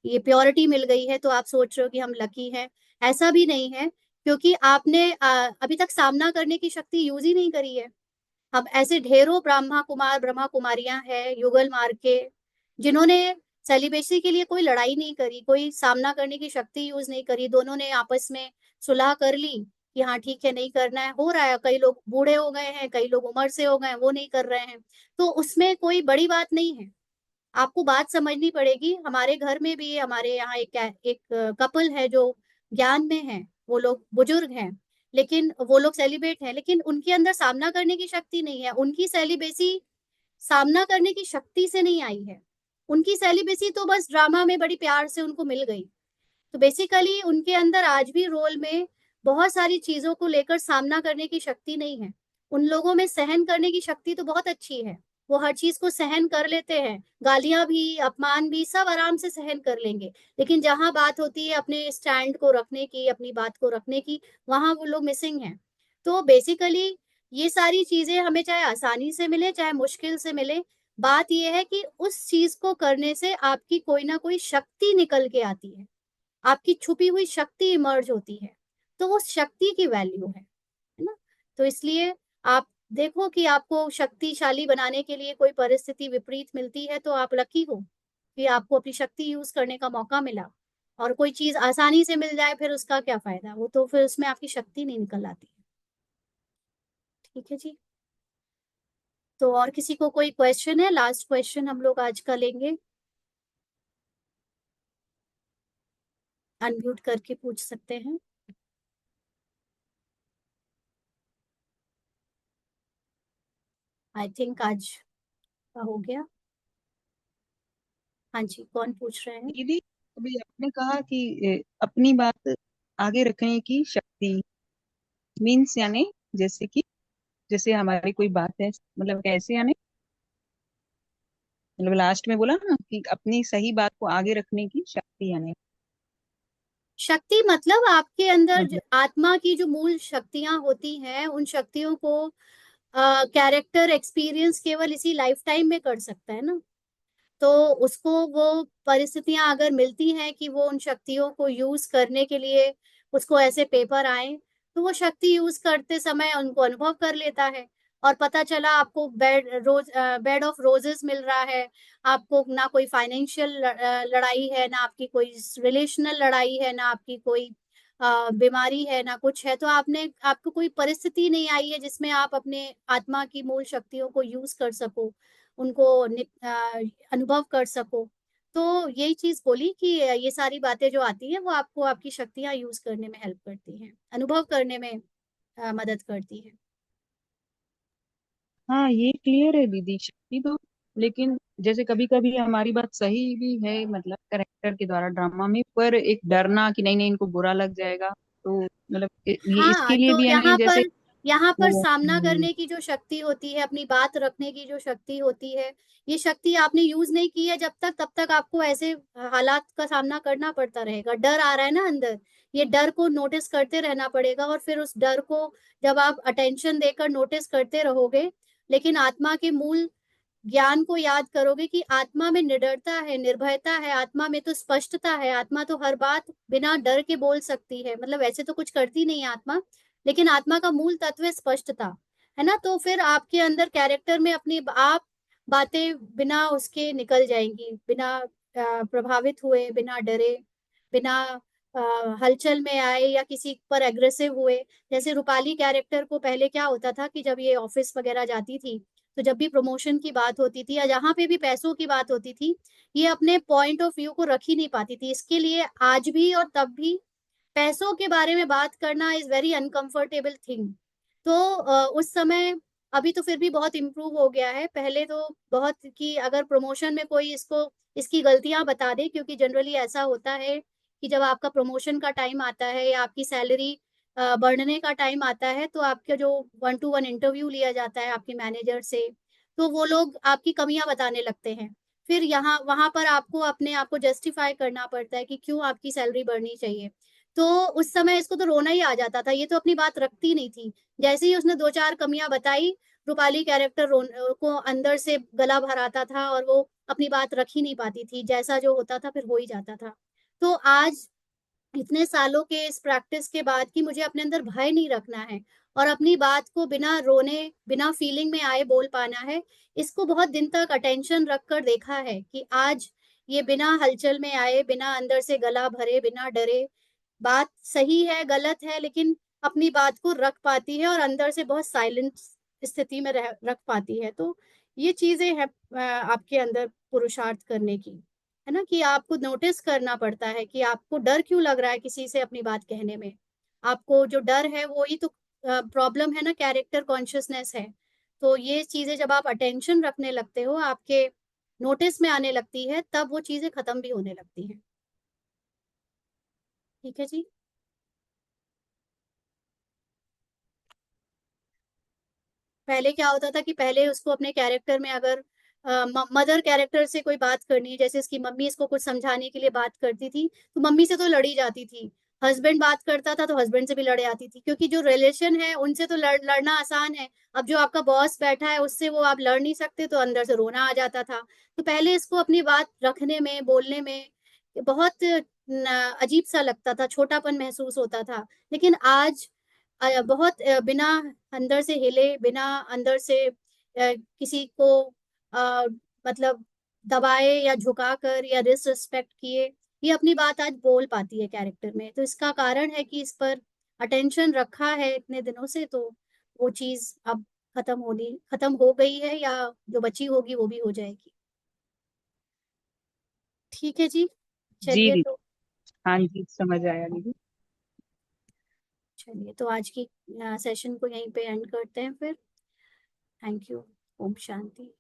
ये प्योरिटी मिल गई है, तो आप सोच रहे हो कि हम लकी हैं, ऐसा भी नहीं है। क्योंकि आपने अभी तक सामना करने की शक्ति यूज ही नहीं करी है। अब ऐसे ढेरों ब्रह्मा कुमारियां हैं युगल मार्ग के, जिन्होंने सेलिब्रेसी के लिए कोई लड़ाई नहीं करी, कोई सामना करने की शक्ति यूज नहीं करी, दोनों ने आपस में सुलह कर ली कि हाँ ठीक है, नहीं करना है, हो रहा है, कई लोग बूढ़े हो गए हैं, कई लोग उम्र से हो गए हैं, वो नहीं कर रहे हैं, तो उसमें कोई बड़ी बात नहीं है। आपको बात समझनी पड़ेगी। हमारे घर में भी हमारे यहाँ एक कपल है जो ज्ञान में है, वो लोग बुजुर्ग हैं, लेकिन वो लोग सेलिब्रेट हैं, लेकिन उनके अंदर सामना करने की शक्ति नहीं है। उनकी सेलिब्रेसी सामना करने की शक्ति से नहीं आई है, उनकी सेलिब्रेसी तो बस ड्रामा में बड़ी प्यार से उनको मिल गई। तो बेसिकली उनके अंदर आज भी रोल में बहुत सारी चीजों को लेकर सामना करने की शक्ति नहीं है। उन लोगों में सहन करने की शक्ति तो बहुत अच्छी है, वो हर चीज को सहन कर लेते हैं, गालियां भी, अपमान भी, सब आराम से सहन कर लेंगे। लेकिन जहां बात होती है अपने स्टैंड को रखने की, अपनी बात को रखने की, वहां वो लोग मिसिंग हैं। तो बेसिकली ये सारी चीजें हमें चाहे आसानी से मिले चाहे मुश्किल से मिले, बात यह है कि उस चीज को करने से आपकी कोई ना कोई शक्ति निकल के आती है, आपकी छुपी हुई शक्ति इमर्ज होती है, तो वो शक्ति की वैल्यू है ना। तो इसलिए आप देखो कि आपको शक्तिशाली बनाने के लिए कोई परिस्थिति विपरीत मिलती है तो आप लकी हो कि आपको अपनी शक्ति यूज करने का मौका मिला। और कोई चीज आसानी से मिल जाए फिर उसका क्या फायदा, वो तो फिर उसमें आपकी शक्ति नहीं निकल आती है। ठीक है जी। तो और किसी को कोई क्वेश्चन है? लास्ट क्वेश्चन हम लोग आज का लेंगे, अनम्यूट करके पूछ सकते हैं। आई थिंक आज का हो गया। हाँ जी, कौन पूछ रहे हैं? दीदी, अभी आपने कहा कि अपनी बात आगे रखने की शक्ति मीन्स यानी, जैसे कि जैसे हमारी कोई बात है, मतलब कैसे यानी, मतलब लास्ट में बोला ना कि अपनी सही बात को आगे रखने की शक्ति यानी, शक्ति मतलब आपके अंदर मतलब आत्मा की जो मूल शक्तियां होती हैं, उन शक्तियों को कैरेक्टर एक्सपीरियंस केवल इसी लाइफ टाइम में कर सकता है ना। तो उसको वो परिस्थितियां अगर मिलती हैं कि वो उन शक्तियों को यूज करने के लिए उसको ऐसे पेपर आए, तो वो शक्ति यूज करते समय उनको अनुभव कर लेता है। और पता चला आपको बेड ऑफ रोजेस मिल रहा है, आपको ना कोई फाइनेंशियल लड़ाई है, ना आपकी कोई रिलेशनल लड़ाई है, ना आपकी कोई बीमारी है, ना कुछ है, तो आपको कोई परिस्थिति नहीं आई है जिसमें आप अपने आत्मा की मूल शक्तियों को यूज कर सको, उनको अनुभव कर सको। तो यही चीज बोली कि ये सारी बातें जो आती हैं वो आपको आपकी शक्तियां यूज करने में हेल्प करती हैं, अनुभव करने में मदद करती है। हाँ ये क्लियर है दीदी, शक्ति तो, लेकिन जैसे कभी कभी हमारी बात सही भी है, मतलब करेक्टर के द्वारा ड्रामा में, पर एक डरना कि नहीं नहीं इनको बुरा लग जाएगा, तो मतलब ये हाँ, इसके लिए तो भी यानी जैसे यहाँ पर वो सामना करने की जो शक्ति होती है, अपनी बात रखने की जो शक्ति होती है, ये शक्ति आपने यूज नहीं की है जब तक, तब तक आपको ऐसे हालात का सामना करना पड़ता रहेगा। डर आ रहा है ना अंदर, ये डर को नोटिस करते रहना पड़ेगा, और फिर उस डर को जब आप अटेंशन देकर नोटिस करते रहोगे, लेकिन आत्मा के मूल ज्ञान को याद करोगे कि आत्मा में निडरता है, निर्भयता है, आत्मा में तो स्पष्टता है, आत्मा तो हर बात बिना डर के बोल सकती है, मतलब वैसे तो कुछ करती नहीं है आत्मा, लेकिन आत्मा का मूल तत्व है स्पष्टता। है ना। तो फिर आपके अंदर कैरेक्टर में अपनी आप बातें बिना उसके निकल जाएंगी, बिना प्रभावित हुए, बिना डरे, बिना हलचल में आए या किसी पर एग्रेसिव हुए। जैसे रूपाली कैरेक्टर को पहले क्या होता था कि जब ये ऑफिस वगैरह जाती थी, तो जब भी प्रमोशन की बात होती थी या जहां पे भी पैसों की बात होती थी, ये अपने पॉइंट ऑफ व्यू को रख ही नहीं पाती थी। इसके लिए आज भी और तब भी पैसों के बारे में बात करना इज वेरी अनकंफर्टेबल थिंग। तो उस समय, अभी तो फिर भी बहुत इम्प्रूव हो गया है। पहले तो बहुत कि अगर प्रमोशन में कोई इसको इसकी गलतियां बता दे, क्योंकि जनरली ऐसा होता है कि जब आपका प्रमोशन का टाइम आता है या आपकी सैलरी बढ़ने का टाइम आता है, तो आपका जो 1-to-1 इंटरव्यू लिया जाता है आपके मैनेजर से, तो वो लोग आपकी कमियां बताने लगते हैं। फिर यहाँ वहां पर आपको अपने आप को जस्टिफाई करना पड़ता है कि क्यों आपकी सैलरी बढ़नी चाहिए। तो उस समय इसको तो रोना ही आ जाता था, ये तो अपनी बात रखती नहीं थी। जैसे ही उसने 2-4 कमियां बताई, रूपाली कैरेक्टर को अंदर से गला भराता था और वो अपनी बात रख ही नहीं पाती थी, जैसा जो होता था फिर हो ही जाता था। तो आज इतने सालों के इस प्रैक्टिस के बाद कि मुझे अपने अंदर भय नहीं रखना है और अपनी बात को बिना रोने, बिना फीलिंग में आए बोल पाना है, इसको बहुत दिन तक अटेंशन रखकर देखा है कि आज ये बिना हलचल में आए, बिना अंदर से गला भरे, बिना डरे, बात सही है गलत है लेकिन अपनी बात को रख पाती है और अंदर से बहुत साइलेंट स्थिति में रख पाती है। तो ये चीजें हैं आपके अंदर पुरुषार्थ करने की, है ना, कि आपको नोटिस करना पड़ता है कि आपको डर क्यों लग रहा है किसी से अपनी बात कहने में। आपको जो डर है वो ही तो प्रॉब्लम है ना, कैरेक्टर कॉन्शियसनेस है। तो ये चीजें जब आप अटेंशन रखने लगते हो, आपके नोटिस में आने लगती है, तब वो चीजें खत्म भी होने लगती हैं। ठीक है जी। पहले क्या होता था कि पहले उसको अपने कैरेक्टर में अगर मदर कैरेक्टर से कोई बात करनी है, जैसे इसकी मम्मी इसको कुछ समझाने के लिए बात करती थी, तो मम्मी से तो लड़ी जाती थी। हस्बैंड बात करता था तो हस्बैंड से भी लड़ जाती थी, क्योंकि जो रिलेशन है उनसे तो लड़ना आसान है। अब जो आपका बॉस बैठा है उससे वो आप लड़ नहीं सकते, तो अंदर से रोना आ जाता था। तो पहले इसको अपनी बात रखने में, बोलने में बहुत अजीब सा लगता था, छोटापन महसूस होता था। लेकिन आज बहुत बिना अंदर से हिले, बिना अंदर से किसी को अ, मतलब दबाए या झुकाकर या डिसरिस्पेक्ट किए, ये अपनी बात आज बोल पाती है कैरेक्टर में। तो इसका कारण है कि इस पर अटेंशन रखा है इतने दिनों से, तो वो चीज अब खत्म हो गई है, या जो बची होगी वो भी हो जाएगी। ठीक है जी। जी चलिए दीदी। तो हाँ जी, समझ आया दीदी। चलिए तो आज की सेशन को यहीं पे एंड करते हैं फिर। Thank you. ओम शांति।